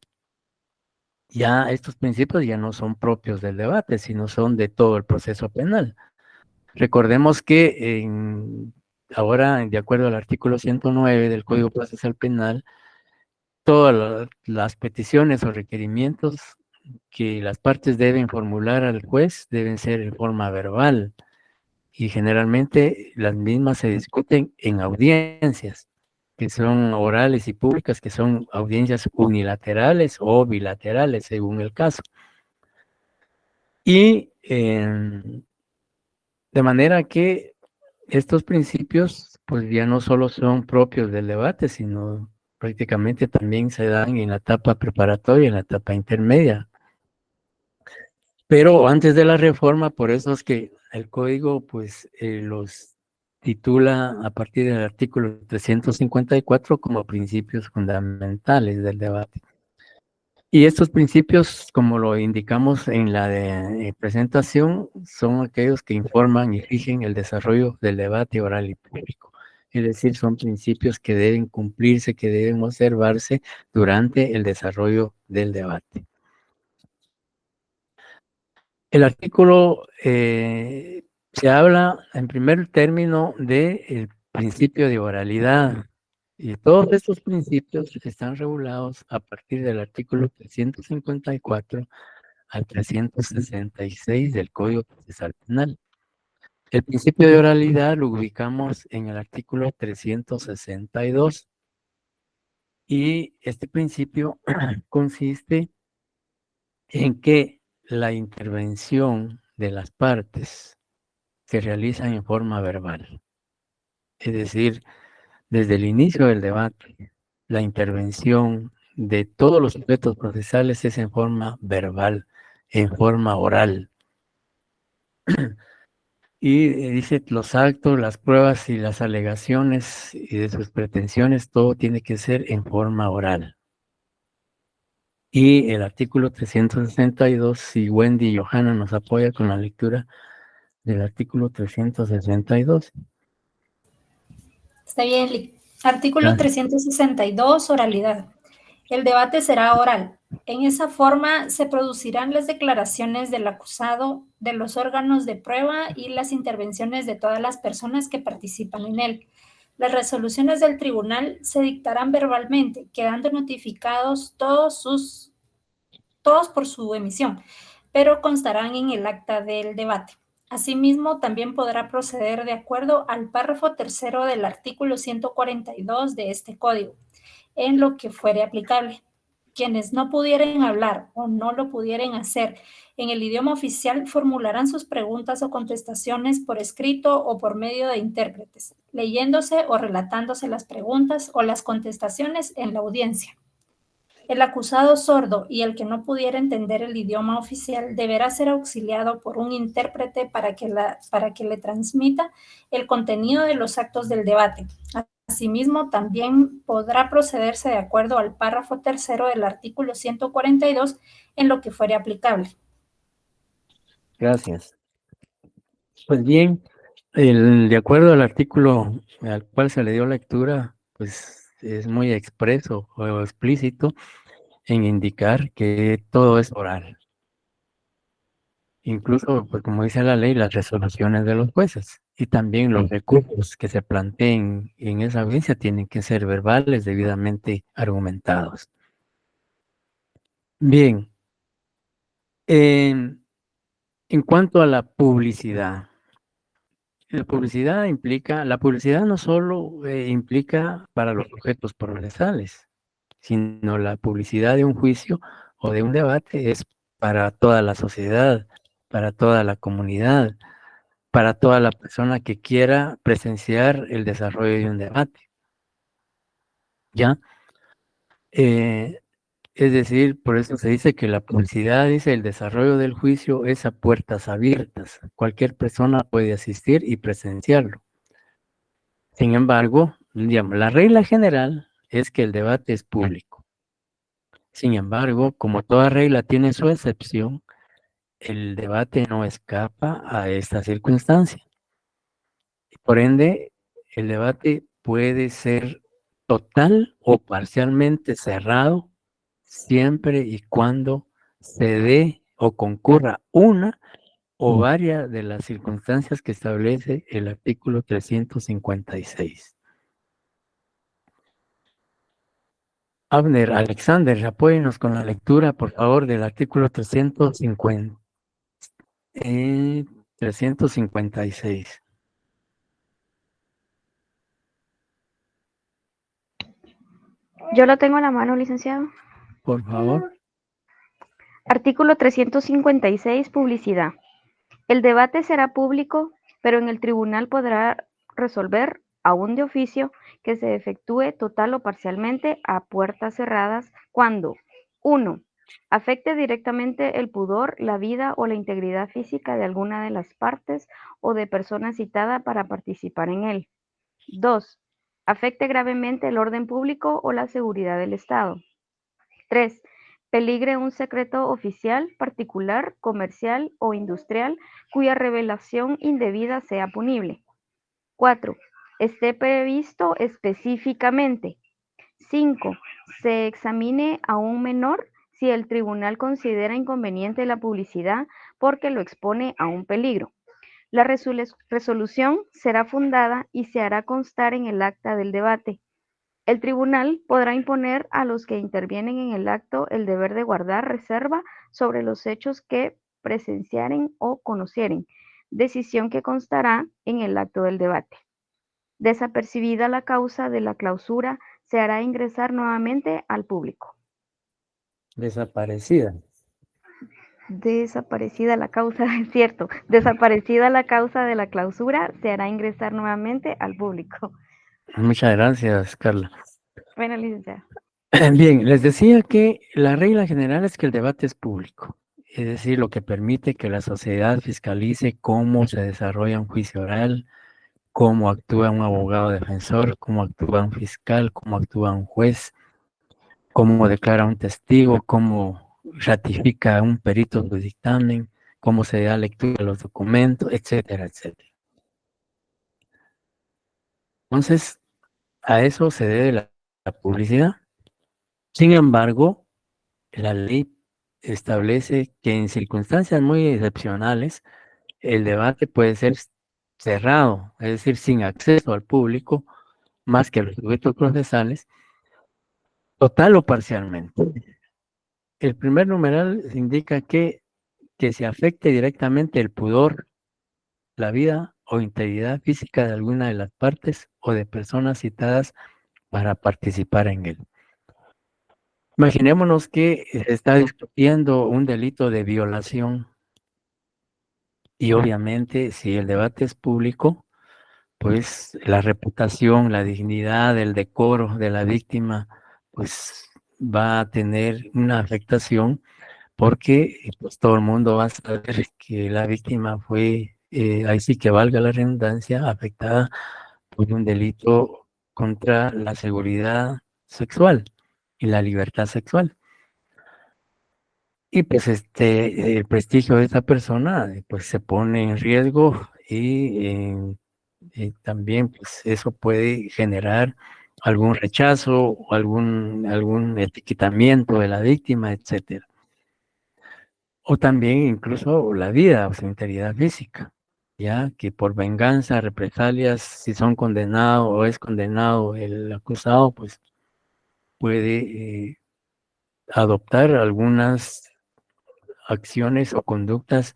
Speaker 1: ya estos principios ya no son propios del debate, sino son de todo el proceso penal. Recordemos que ahora, de acuerdo al artículo 109 del Código Procesal Penal, todas las peticiones o requerimientos que las partes deben formular al juez deben ser en forma verbal y generalmente las mismas se discuten en audiencias, que son orales y públicas, que son audiencias unilaterales o bilaterales, según el caso. Y de manera que estos principios pues ya no solo son propios del debate, sino prácticamente también se dan en la etapa preparatoria, en la etapa intermedia. Pero antes de la reforma, por eso es que el código pues los titula a partir del artículo 354 como principios fundamentales del debate. Y estos principios, como lo indicamos en la presentación, son aquellos que informan y rigen el desarrollo del debate oral y público. Es decir, son principios que deben cumplirse, que deben observarse durante el desarrollo del debate. El artículo se habla en primer término del principio de oralidad. Y todos estos principios están regulados a partir del artículo 354 al 366 del Código Procesal Penal. El principio de oralidad lo ubicamos en el artículo 362. Y este principio consiste en que la intervención de las partes se realiza en forma verbal. Es decir, desde el inicio del debate, la intervención de todos los sujetos procesales es en forma verbal, en forma oral. Y dice los actos, las pruebas y las alegaciones y de sus pretensiones, todo tiene que ser en forma oral. Y el artículo 362, si Wendy y Johanna nos apoya con la lectura del artículo 362.
Speaker 10: Está bien, artículo 362, oralidad. El debate será oral. En esa forma se producirán las declaraciones del acusado, de los órganos de prueba y las intervenciones de todas las personas que participan en él. Las resoluciones del tribunal se dictarán verbalmente, quedando notificados todos por su emisión, pero constarán en el acta del debate. Asimismo, también podrá proceder de acuerdo al párrafo tercero del artículo 142 de este código, en lo que fuere aplicable. Quienes no pudieren hablar o no lo pudieren hacer en el idioma oficial formularán sus preguntas o contestaciones por escrito o por medio de intérpretes, leyéndose o relatándose las preguntas o las contestaciones en la audiencia. El acusado sordo y el que no pudiera entender el idioma oficial deberá ser auxiliado por un intérprete para que le transmita el contenido de los actos del debate. Asimismo, también podrá procederse de acuerdo al párrafo tercero del artículo 142 en lo que fuere aplicable.
Speaker 1: Gracias. Pues bien, de acuerdo al artículo al cual se le dio lectura, pues es muy expreso o explícito en indicar que todo es oral. Incluso, pues como dice la ley, las resoluciones de los jueces y también los recursos que se planteen en esa audiencia tienen que ser verbales, debidamente argumentados. Bien, en cuanto a la publicidad la publicidad no solo implica para los sujetos procesales, sino la publicidad de un juicio o de un debate es para toda la sociedad, para toda la comunidad, para toda la persona que quiera presenciar el desarrollo de un debate. ¿Ya? Es decir, por eso se dice que la publicidad, dice, el desarrollo del juicio es a puertas abiertas. Cualquier persona puede asistir y presenciarlo. Sin embargo, digamos, la regla general es que el debate es público. Sin embargo, como toda regla tiene su excepción, el debate no escapa a esta circunstancia. Por ende, el debate puede ser total o parcialmente cerrado siempre y cuando se dé o concurra una o varias de las circunstancias que establece el artículo 356. Abner, Alexander, apóyenos con la lectura, por favor, del artículo 356.
Speaker 6: Yo lo tengo a la mano, licenciado.
Speaker 1: Por favor.
Speaker 6: Artículo 356, publicidad. El debate será público, pero en el tribunal podrá resolver, aún de oficio, que se efectúe total o parcialmente a puertas cerradas cuando 1. Afecte directamente el pudor, la vida o la integridad física de alguna de las partes o de persona citada para participar en él. 2. Afecte gravemente el orden público o la seguridad del Estado. 3. Peligre un secreto oficial, particular, comercial o industrial cuya revelación indebida sea punible. 4. Esté previsto específicamente. 5. Se examine a un menor si el tribunal considera inconveniente la publicidad porque lo expone a un peligro. La resolución será fundada y se hará constar en el acta del debate. El tribunal podrá imponer a los que intervienen en el acto el deber de guardar reserva sobre los hechos que presenciaren o conocieren, decisión que constará en el acto del debate. Desapercibida la causa de la clausura, se hará ingresar nuevamente al público.
Speaker 1: Desaparecida.
Speaker 6: Desaparecida la causa, es cierto, desaparecida la causa de la clausura, se hará ingresar nuevamente al público.
Speaker 1: Muchas gracias, Carla.
Speaker 6: Bueno, licenciada.
Speaker 1: Bien, les decía que la regla general es que el debate es público, es decir, lo que permite que la sociedad fiscalice cómo se desarrolla un juicio oral, cómo actúa un abogado defensor, cómo actúa un fiscal, cómo actúa un juez, cómo declara un testigo, cómo ratifica un perito su dictamen, cómo se da lectura a los documentos, etcétera, etcétera. Entonces, a eso se debe la publicidad. Sin embargo, la ley establece que en circunstancias muy excepcionales, el debate puede ser cerrado, es decir, sin acceso al público, más que a los sujetos procesales, total o parcialmente. El primer numeral indica que se afecte directamente el pudor, la vida o integridad física de alguna de las partes o de personas citadas para participar en él. Imaginémonos que se está discutiendo un delito de violación y obviamente si el debate es público, pues la reputación, la dignidad, el decoro de la víctima, pues va a tener una afectación porque pues, todo el mundo va a saber que la víctima fue, ahí sí que valga la redundancia, afectada por un delito contra la seguridad sexual y la libertad sexual. Y pues el prestigio de esa persona pues se pone en riesgo y también pues eso puede generar algún rechazo o algún etiquetamiento de la víctima, etcétera. O también incluso la vida o su integridad física, ya que por venganza, represalias, si son condenados o es condenado el acusado, pues puede adoptar algunas acciones o conductas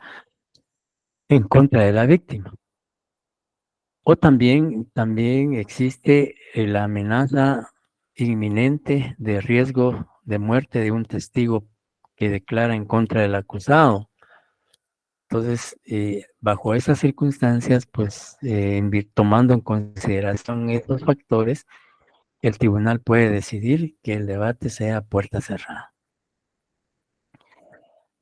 Speaker 1: en contra de la víctima. O también existe la amenaza inminente de riesgo de muerte de un testigo que declara en contra del acusado. Entonces, bajo esas circunstancias, pues tomando en consideración estos factores, el tribunal puede decidir que el debate sea a puerta cerrada.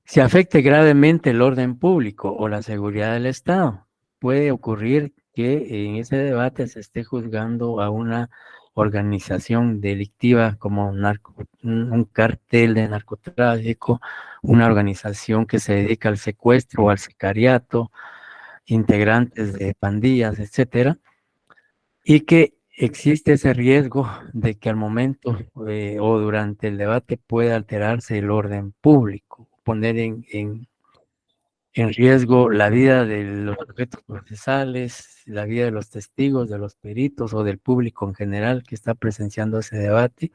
Speaker 1: Si afecte gravemente el orden público o la seguridad del Estado, puede ocurrir que en ese debate se esté juzgando a una organización delictiva como un cartel de narcotráfico, una organización que se dedica al secuestro o al sicariato, integrantes de pandillas, etcétera, y que existe ese riesgo de que al momento o durante el debate pueda alterarse el orden público, poner en riesgo la vida de los sujetos procesales, la vida de los testigos, de los peritos o del público en general que está presenciando ese debate.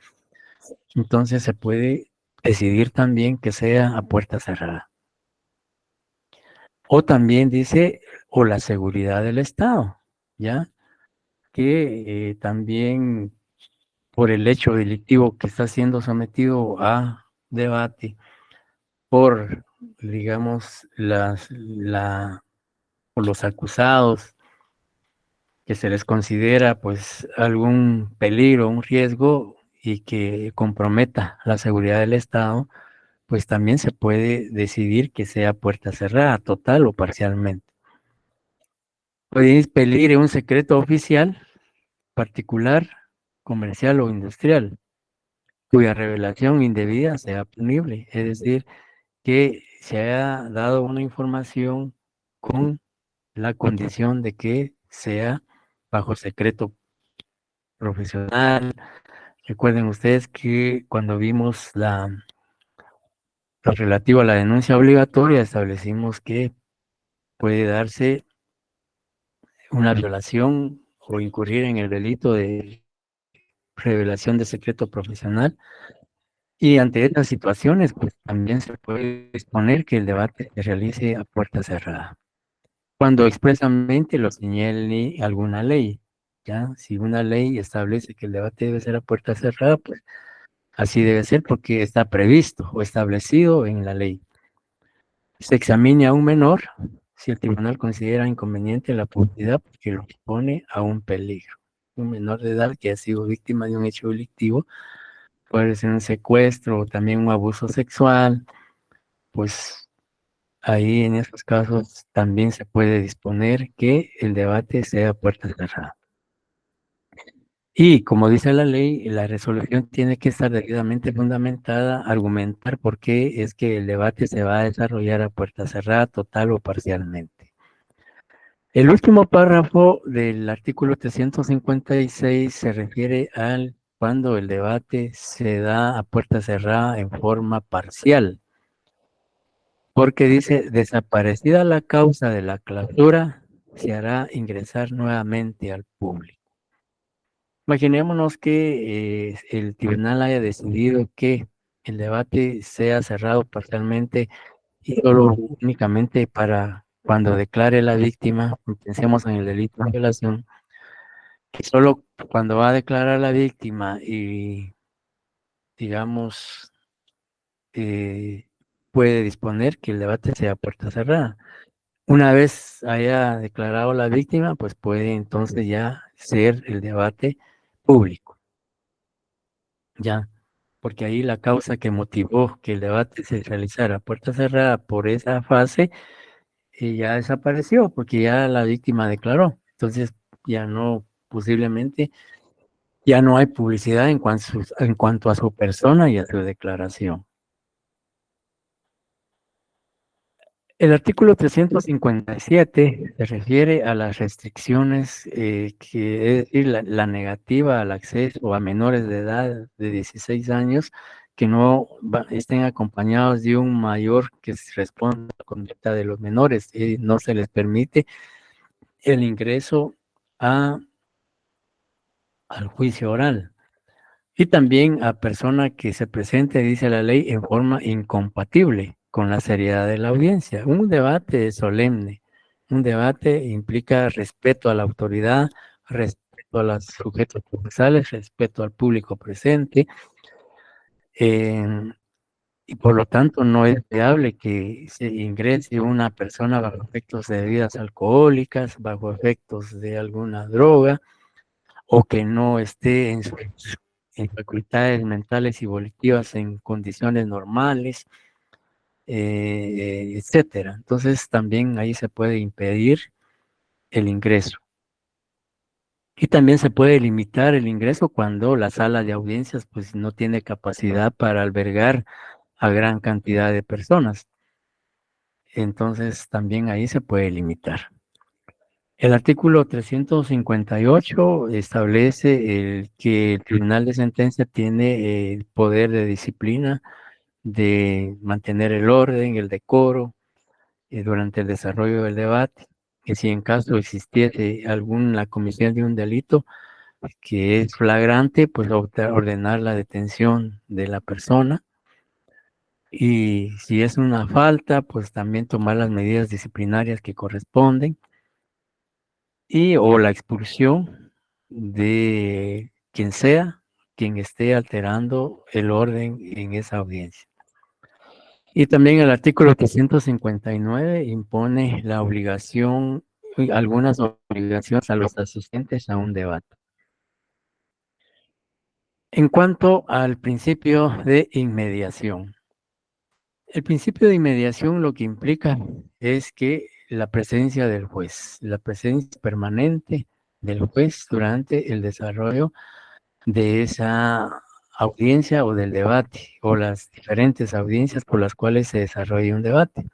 Speaker 1: Entonces se puede decidir también que sea a puerta cerrada. O también dice, o la seguridad del Estado, ¿ya? Que también por el hecho delictivo que está siendo sometido a debate por, digamos, por los acusados, que se les considera pues algún peligro, un riesgo y que comprometa la seguridad del Estado, pues también se puede decidir que sea puerta cerrada, total o parcialmente. Puede expelir un secreto oficial, particular, comercial o industrial, cuya revelación indebida sea punible, es decir, que se haya dado una información con la condición de que sea bajo secreto profesional. Recuerden ustedes que cuando vimos lo relativo a la denuncia obligatoria, establecimos que puede darse una violación o incurrir en el delito de revelación de secreto profesional. Y ante estas situaciones, pues también se puede disponer que el debate se realice a puerta cerrada, cuando expresamente lo señale alguna ley. ¿Ya? Si una ley establece que el debate debe ser a puerta cerrada, pues así debe ser porque está previsto o establecido en la ley. Se examine a un menor si el tribunal considera inconveniente la publicidad porque lo expone a un peligro. Un menor de edad que ha sido víctima de un hecho delictivo, puede ser un secuestro o también un abuso sexual, pues ahí en esos casos también se puede disponer que el debate sea a puerta cerrada. Y como dice la ley, la resolución tiene que estar debidamente fundamentada, argumentar por qué es que el debate se va a desarrollar a puerta cerrada, total o parcialmente. El último párrafo del artículo 356 se refiere al cuando el debate se da a puerta cerrada en forma parcial, porque dice, desaparecida la causa de la clausura, se hará ingresar nuevamente al público. Imaginémonos que el tribunal haya decidido que el debate sea cerrado parcialmente y solo únicamente para cuando declare la víctima, pensemos en el delito de violación, que solo cuando va a declarar la víctima y, digamos, puede disponer que el debate sea a puerta cerrada. Una vez haya declarado la víctima, pues puede entonces ya ser el debate público. Ya, porque ahí la causa que motivó que el debate se realizara a puerta cerrada por esa fase ya desapareció, porque ya la víctima declaró. Entonces, ya no, posiblemente, ya no hay publicidad en cuanto a su persona y a su declaración. El artículo 357 se refiere a las restricciones, que es decir, la negativa al acceso a menores de edad de 16 años que no estén acompañados de un mayor que responda a la conducta de los menores. No se les permite el ingreso al juicio oral. Y también a persona que se presente, dice la ley, en forma incompatible con la seriedad de la audiencia. Un debate es solemne. Un debate implica respeto a la autoridad, respeto respeto a los sujetos procesales, respeto al público presente, y por lo tanto no es viable que se ingrese una persona bajo efectos de bebidas alcohólicas, bajo efectos de alguna droga, o que no esté en sus facultades mentales y volitivas en condiciones normales, etcétera. Entonces también ahí se puede impedir el ingreso. Y también se puede limitar el ingreso cuando la sala de audiencias pues no tiene capacidad para albergar a gran cantidad de personas. Entonces también ahí se puede limitar. El artículo 358 establece que el Tribunal de Sentencia tiene el poder de disciplina, de mantener el orden, el decoro durante el desarrollo del debate, que si en caso existiese alguna comisión de un delito que es flagrante, pues ordenar la detención de la persona. Y si es una falta, pues también tomar las medidas disciplinarias que corresponden o la expulsión de quien esté alterando el orden en esa audiencia. Y también el artículo 359 impone la obligación, algunas obligaciones a los asistentes a un debate. En cuanto al principio de inmediación. El principio de inmediación lo que implica es que la presencia del juez, la presencia permanente del juez durante el desarrollo de esa audiencia o del debate, o las diferentes audiencias por las cuales se desarrolla un debate.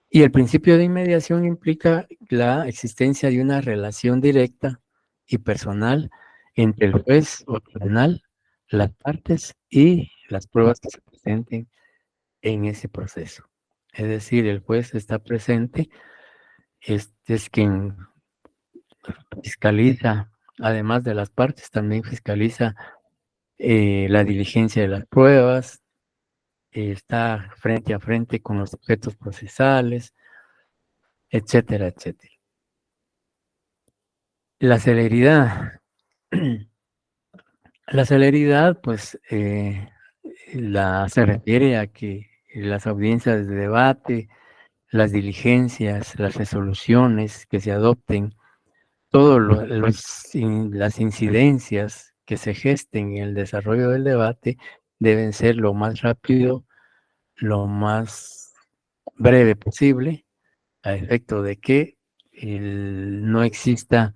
Speaker 1: Y el principio de inmediación implica la existencia de una relación directa y personal entre el juez o tribunal, las partes y las pruebas que se presenten en ese proceso. Es decir, el juez está presente, es quien fiscaliza, además de las partes, también fiscaliza la diligencia de las pruebas, está frente a frente con los sujetos procesales, etcétera, etcétera. La celeridad. La celeridad, pues, se refiere a que las audiencias de debate, las diligencias, las resoluciones que se adopten, todas las incidencias que se gesten en el desarrollo del debate deben ser lo más rápido, lo más breve posible, a efecto de que no exista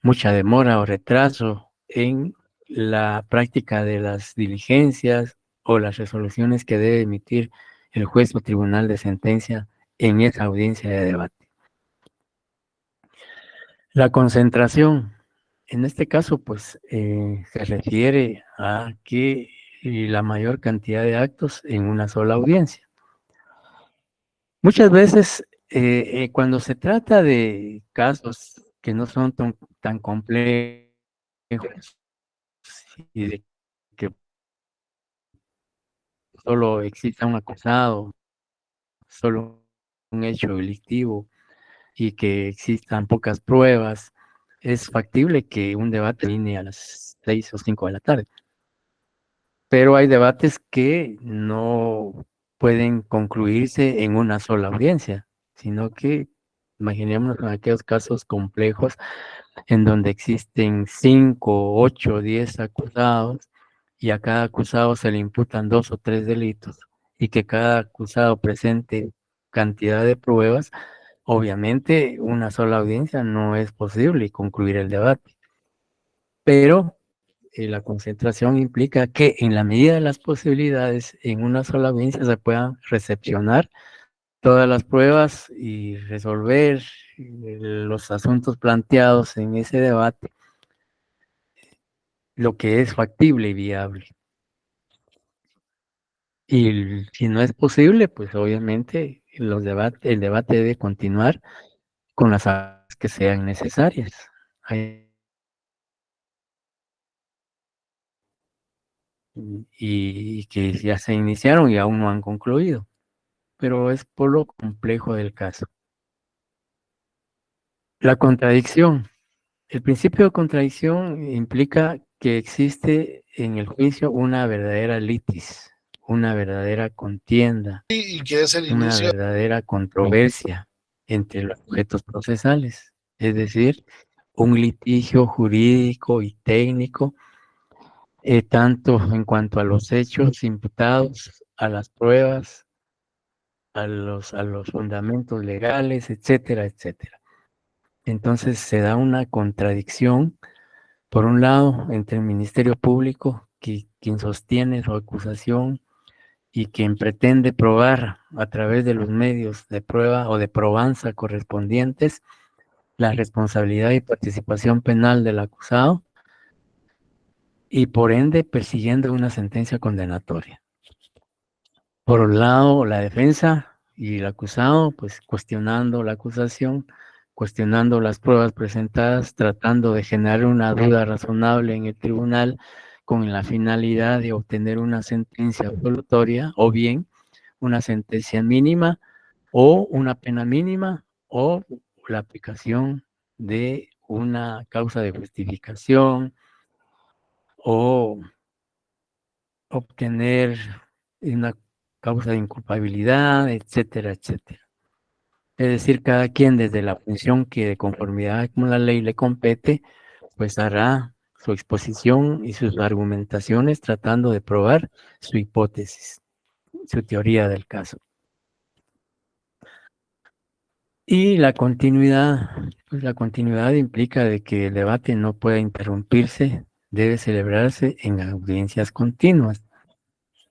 Speaker 1: mucha demora o retraso en la práctica de las diligencias o las resoluciones que debe emitir el juez o tribunal de sentencia en esa audiencia de debate. La concentración, en este caso, pues se refiere a que la mayor cantidad de actos en una sola audiencia. Muchas veces, cuando se trata de casos que no son tan complejos y de que solo exista un acusado, solo un hecho delictivo y que existan pocas pruebas, es factible que un debate termine a las 6 o 5 de la tarde. Pero hay debates que no pueden concluirse en una sola audiencia, sino que imaginémonos en aquellos casos complejos en donde existen 5, 8, 10 acusados y a cada acusado se le imputan 2 o 3 delitos y que cada acusado presente cantidad de pruebas, obviamente una sola audiencia no es posible concluir el debate. Pero la concentración implica que en la medida de las posibilidades en una sola audiencia se puedan recepcionar todas las pruebas y resolver los asuntos planteados en ese debate, lo que es factible y viable. Y si no es posible, pues obviamente el debate debe continuar con las acciones que sean necesarias. Y que ya se iniciaron y aún no han concluido, pero es por lo complejo del caso. La contradicción. El principio de contradicción implica que existe en el juicio una verdadera litis, una verdadera contienda,
Speaker 11: y que es el
Speaker 1: una
Speaker 11: inicio.
Speaker 1: verdadera controversia entre los sujetos procesales, es decir, un litigio jurídico y técnico, tanto en cuanto a los hechos imputados, a las pruebas, a los fundamentos legales, etcétera, etcétera. Entonces se da una contradicción, por un lado, entre el Ministerio Público, quien sostiene su acusación y quien pretende probar a través de los medios de prueba o de probanza correspondientes la responsabilidad y participación penal del acusado, y por ende persiguiendo una sentencia condenatoria. Por un lado, la defensa y el acusado, pues cuestionando la acusación, cuestionando las pruebas presentadas, tratando de generar una duda razonable en el tribunal con la finalidad de obtener una sentencia absolutoria o bien una sentencia mínima o una pena mínima o la aplicación de una causa de justificación o obtener una causa de inculpabilidad, etcétera, etcétera. Es decir, cada quien desde la función que de conformidad con la ley le compete, pues hará su exposición y sus argumentaciones tratando de probar su hipótesis, su teoría del caso. Y la continuidad, pues la continuidad implica de que el debate no puede interrumpirse, debe celebrarse en audiencias continuas.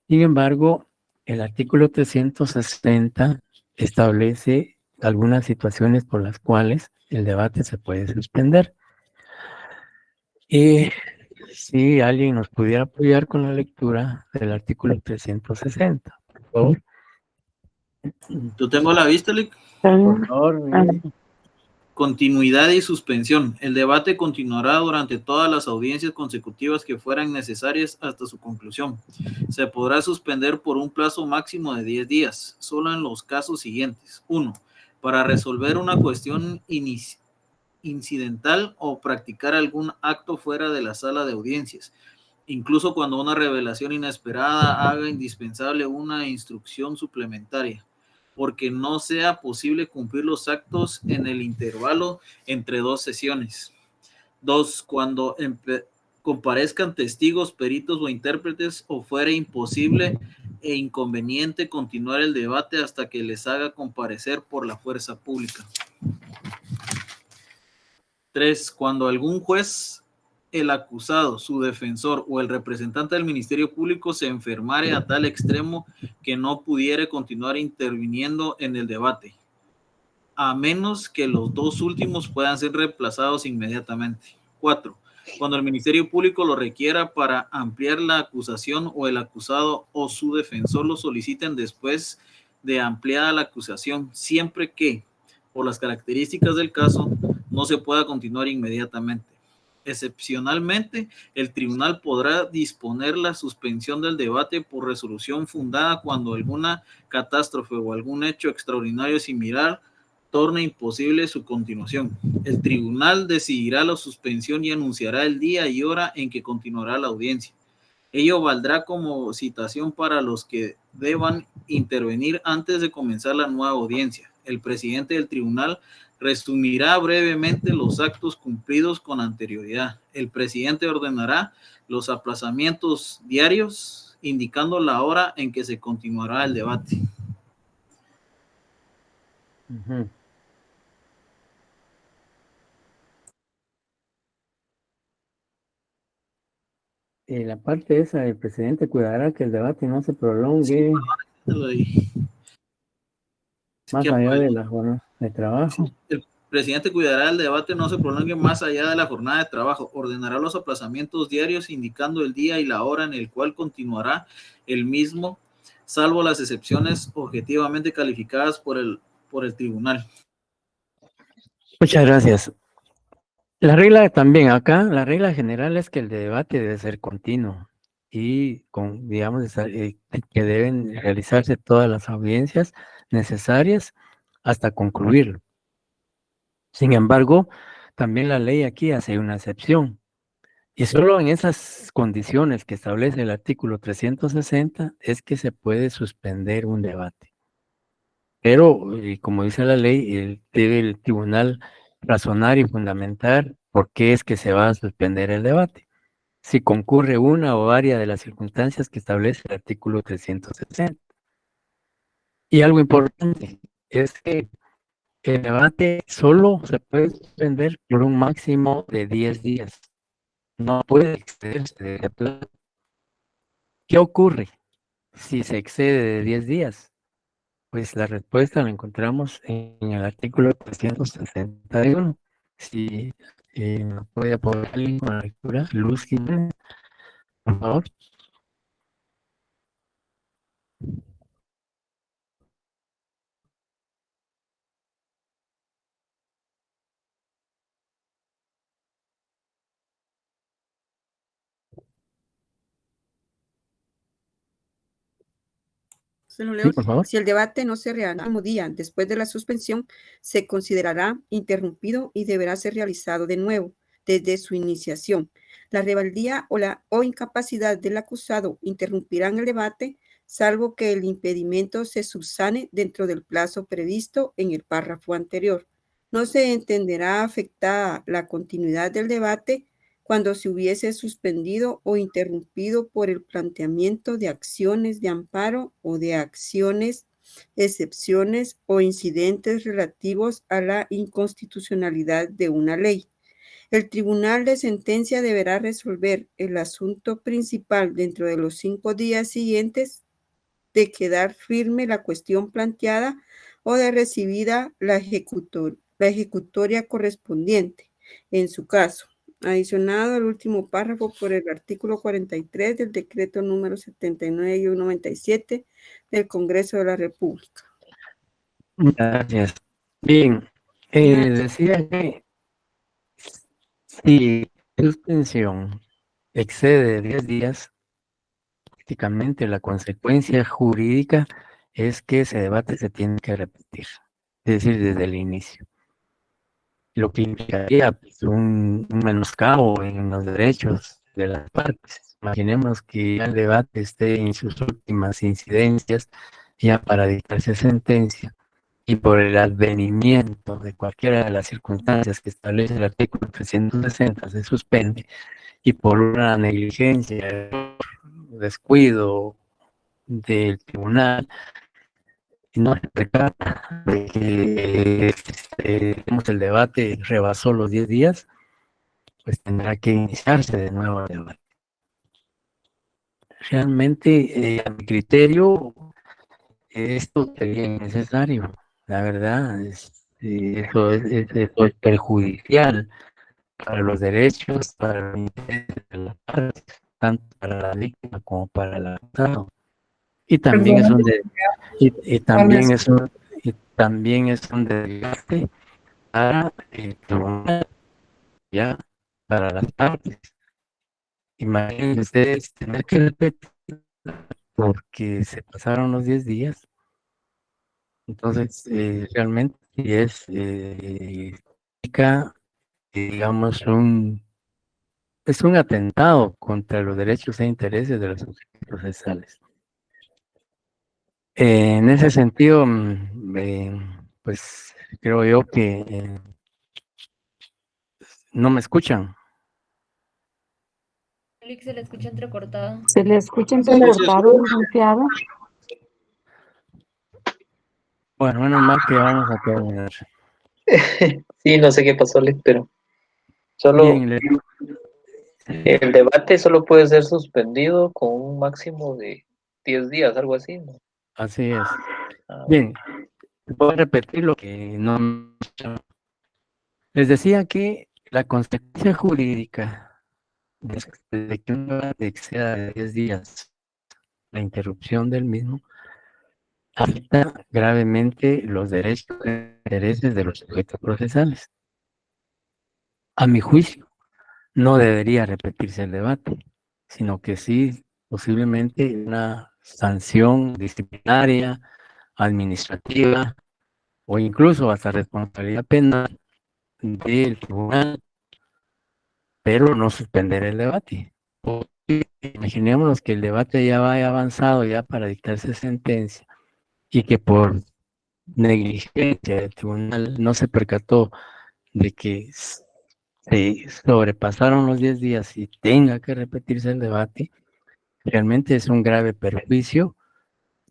Speaker 1: Sin embargo, el artículo 360 establece algunas situaciones por las cuales el debate se puede suspender. Y si alguien nos pudiera apoyar con la lectura del artículo 360, por favor.
Speaker 4: ¿Tú tengo la vista, Lick?
Speaker 1: Por favor.
Speaker 4: Continuidad y suspensión. El debate continuará durante todas las audiencias consecutivas que fueran necesarias hasta su conclusión. Se podrá suspender por un plazo máximo de 10 días, solo en los casos siguientes. 1. Para resolver una cuestión incidental o practicar algún acto fuera de la sala de audiencias, incluso cuando una revelación inesperada haga indispensable una instrucción suplementaria, porque no sea posible cumplir los actos en el intervalo entre dos sesiones. 2. Cuando comparezcan testigos, peritos o intérpretes o fuere imposible e inconveniente continuar el debate hasta que les haga comparecer por la fuerza pública. 3. Cuando algún juez, el acusado, su defensor o el representante del Ministerio Público se enfermare a tal extremo que no pudiere continuar interviniendo en el debate, a menos que los dos últimos puedan ser reemplazados inmediatamente. 4. Cuando el Ministerio Público lo requiera para ampliar la acusación o el acusado o su defensor lo soliciten después de ampliada la acusación, siempre que, por las características del caso, no se pueda continuar inmediatamente. Excepcionalmente, el tribunal podrá disponer la suspensión del debate por resolución fundada cuando alguna catástrofe o algún hecho extraordinario similar torne imposible su continuación. El tribunal decidirá la suspensión y anunciará el día y hora en que continuará la audiencia. Ello valdrá como citación para los que deban intervenir antes de comenzar la nueva audiencia. El presidente del tribunal resumirá brevemente los actos cumplidos con anterioridad. El presidente ordenará los aplazamientos diarios, indicando la hora en que se continuará el debate.
Speaker 1: Uh-huh. La parte esa, el presidente cuidará que el debate no se prolongue más allá de la jornada de trabajo.
Speaker 4: El presidente cuidará el debate no se prolongue más allá de la jornada de trabajo. Ordenará los aplazamientos diarios, indicando el día y la hora en el cual continuará el mismo, salvo las excepciones objetivamente calificadas por el tribunal.
Speaker 1: Muchas gracias. La regla también acá, la regla general es que el debate debe ser continuo y con, digamos, que deben realizarse todas las audiencias necesarias hasta concluirlo. Sin embargo, también la ley aquí hace una excepción. Y solo en esas condiciones que establece el artículo 360 es que se puede suspender un debate. Pero, como dice la ley, debe el tribunal razonar y fundamentar por qué es que se va a suspender el debate. Si concurre una o varias de las circunstancias que establece el artículo 360. Y algo importante es que el debate solo se puede suspender por un máximo de 10 días. No puede excederse de ese plazo. ¿Qué ocurre si se excede de 10 días? Pues la respuesta la encontramos en el artículo 361. Si nos puede apoyar alguien con la lectura, Luz Jiménez, por favor.
Speaker 11: Se lo leo.
Speaker 1: Sí, por favor.
Speaker 11: Si el debate no se reanuda el mismo día después de la suspensión, se considerará interrumpido y deberá ser realizado de nuevo desde su iniciación. La rebeldía o incapacidad del acusado interrumpirán el debate, salvo que el impedimento se subsane dentro del plazo previsto en el párrafo anterior. No se entenderá afectada la continuidad del debate cuando se hubiese suspendido o interrumpido por el planteamiento de acciones de amparo o de acciones, excepciones o incidentes relativos a la inconstitucionalidad de una ley. El tribunal de sentencia deberá resolver el asunto principal dentro de los 5 días siguientes de quedar firme la cuestión planteada o de recibida la ejecutoria correspondiente. En su caso, adicionado al último párrafo por el artículo 43 del decreto número 79-97 del Congreso de la República.
Speaker 1: Gracias. Bien, decía que si la suspensión excede 10 días, prácticamente la consecuencia jurídica es que ese debate se tiene que repetir, es decir, desde el inicio. Lo que implicaría pues, un menoscabo en los derechos de las partes. Imaginemos que ya el debate esté en sus últimas incidencias, ya para dictarse sentencia, y por el advenimiento de cualquiera de las circunstancias que establece el artículo 360 se suspende, y por una negligencia, descuido del tribunal, no se percata de que el debate rebasó los 10 días, pues tendrá que iniciarse de nuevo el debate. Realmente, a mi criterio, esto sería innecesario. La verdad, eso es perjudicial para los derechos, para los intereses de las partes, tanto para la víctima como para el acusado. Y también es un desgaste para el tribunal, ya, para las partes. Imaginen ustedes tener que repetir porque se pasaron los 10 días. Entonces, realmente es, digamos, es un atentado contra los derechos e intereses de los sujetos procesales. En ese sentido, pues creo yo que no me escuchan.
Speaker 12: Se le escucha entrecortado.
Speaker 13: Se le escucha entrecortado, licenciado.
Speaker 1: Bueno, menos mal que vamos a terminar.
Speaker 2: Sí, no sé qué pasó, Alex, pero solo
Speaker 1: Bien,
Speaker 2: el debate solo puede ser suspendido con un máximo de 10 días, algo así, ¿no?
Speaker 1: Así es. Bien, voy a repetir lo que no... Les decía que la consecuencia jurídica de que un debate exceda de 10 días, la interrupción del mismo, afecta gravemente los derechos e intereses de los sujetos procesales. A mi juicio, no debería repetirse el debate, sino que sí, posiblemente una sanción disciplinaria, administrativa o incluso hasta responsabilidad penal del tribunal, pero no suspender el debate. Porque imaginémonos que el debate ya vaya avanzado ya para dictarse sentencia y que por negligencia del tribunal no se percató de que se sobrepasaron los 10 días y tenga que repetirse el debate, realmente es un grave perjuicio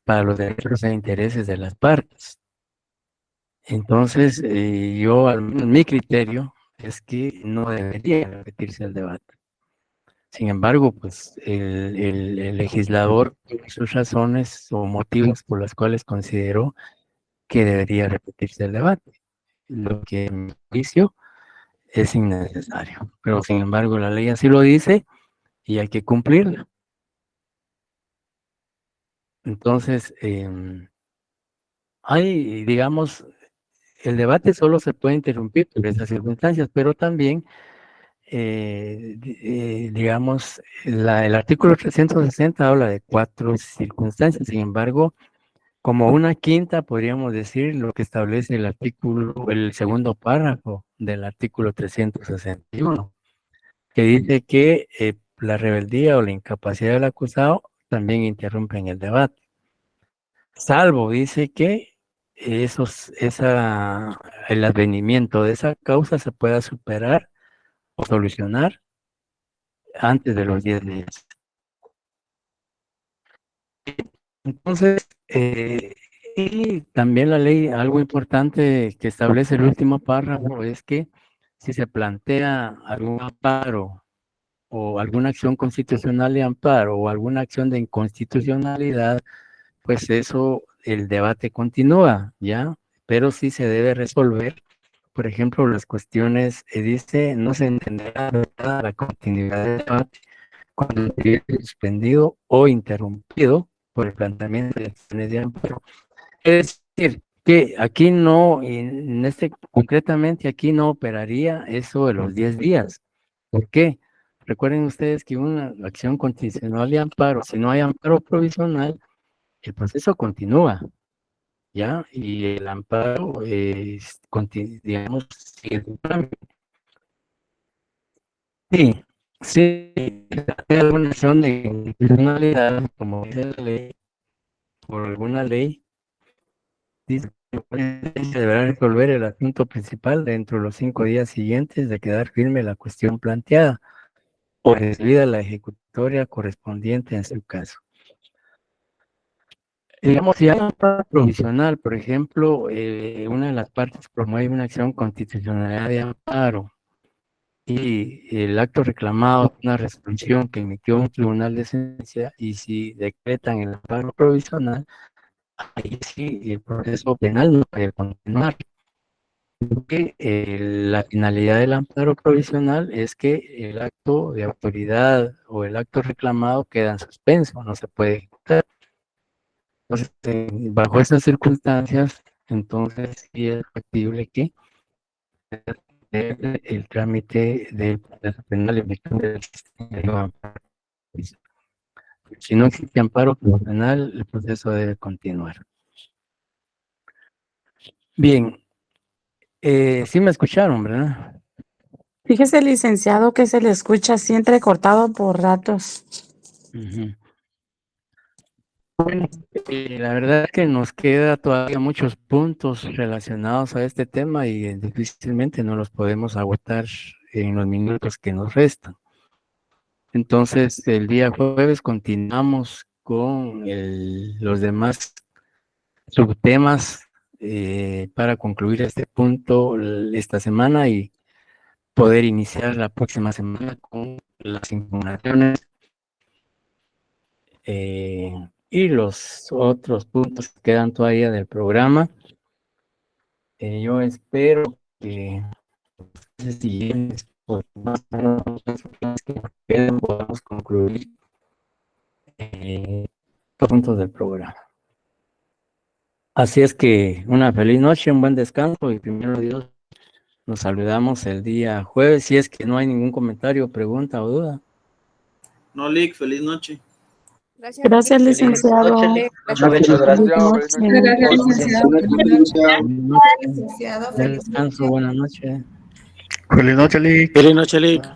Speaker 1: para los derechos e intereses de las partes. Entonces, yo, al menos mi criterio es que no debería repetirse el debate. Sin embargo, pues el legislador tiene sus razones o motivos por los cuales consideró que debería repetirse el debate, lo que en mi juicio es innecesario. Pero sin embargo, la ley así lo dice y hay que cumplirla. Entonces, hay, digamos, el debate solo se puede interrumpir por esas circunstancias, pero también, digamos, el artículo 360 habla de 4 circunstancias. Sin embargo, como una quinta, podríamos decir lo que establece el artículo, el segundo párrafo del artículo 361, que dice que la rebeldía o la incapacidad del acusado también interrumpen el debate. Salvo, dice que el advenimiento de esa causa se pueda superar o solucionar antes de los 10 días. Entonces, y también la ley, algo importante que establece el último párrafo es que si se plantea algún amparo o alguna acción constitucional de amparo o alguna acción de inconstitucionalidad, pues eso, el debate continúa, ¿ya? Pero sí se debe resolver, por ejemplo, las cuestiones, dice, no se entenderá la continuidad del debate cuando esté suspendido o interrumpido por el planteamiento de acciones de amparo. Es decir, que aquí no, concretamente aquí no operaría eso de los 10 días. ¿Por qué? Recuerden ustedes que una acción constitucional de amparo, si no hay amparo provisional, el proceso continúa, ¿ya? Y el amparo, digamos, sigue su trámite. Sí, sí, hay alguna acción de inconstitucionalidad, como dice la ley, por alguna ley, dice que la presidencia deberá resolver el asunto principal dentro de los 5 días siguientes de quedar firme la cuestión planteada o recibida la ejecutoria correspondiente en su caso. Digamos, si hay un amparo provisional, por ejemplo, una de las partes promueve una acción constitucional de amparo y el acto reclamado es una resolución que emitió un tribunal de sentencia, y si decretan el amparo provisional, ahí sí el proceso penal no puede continuar. Porque la finalidad del amparo provisional es que el acto de autoridad o el acto reclamado queda en suspenso, no se puede ejecutar. Entonces, bajo esas circunstancias, entonces sí es factible que el trámite del proceso penal en virtud del sistema de amparo. Si no existe amparo provisional, el proceso debe continuar. Bien, sí me escucharon, ¿verdad?
Speaker 13: Fíjese, licenciado, que se le escucha así entrecortado por ratos.
Speaker 1: Bueno, la verdad es que nos queda todavía muchos puntos relacionados a este tema y difícilmente no los podemos agotar en los minutos que nos restan. Entonces, el día jueves continuamos con los demás subtemas para concluir este punto esta semana y poder iniciar la próxima semana con las impugnaciones y los otros puntos que quedan todavía del programa. Yo espero que los siguientes que podamos concluir los puntos del programa. Así es que una feliz noche, un buen descanso y primero Dios nos saludamos el día jueves, si es que no hay ningún comentario, pregunta o duda.
Speaker 4: No, Lick, feliz noche.
Speaker 13: Gracias, licenciado.
Speaker 14: Muchas gracias.
Speaker 1: Buen descanso, buenas noches.
Speaker 14: Feliz noche, Lick.
Speaker 15: Feliz noche, Lick.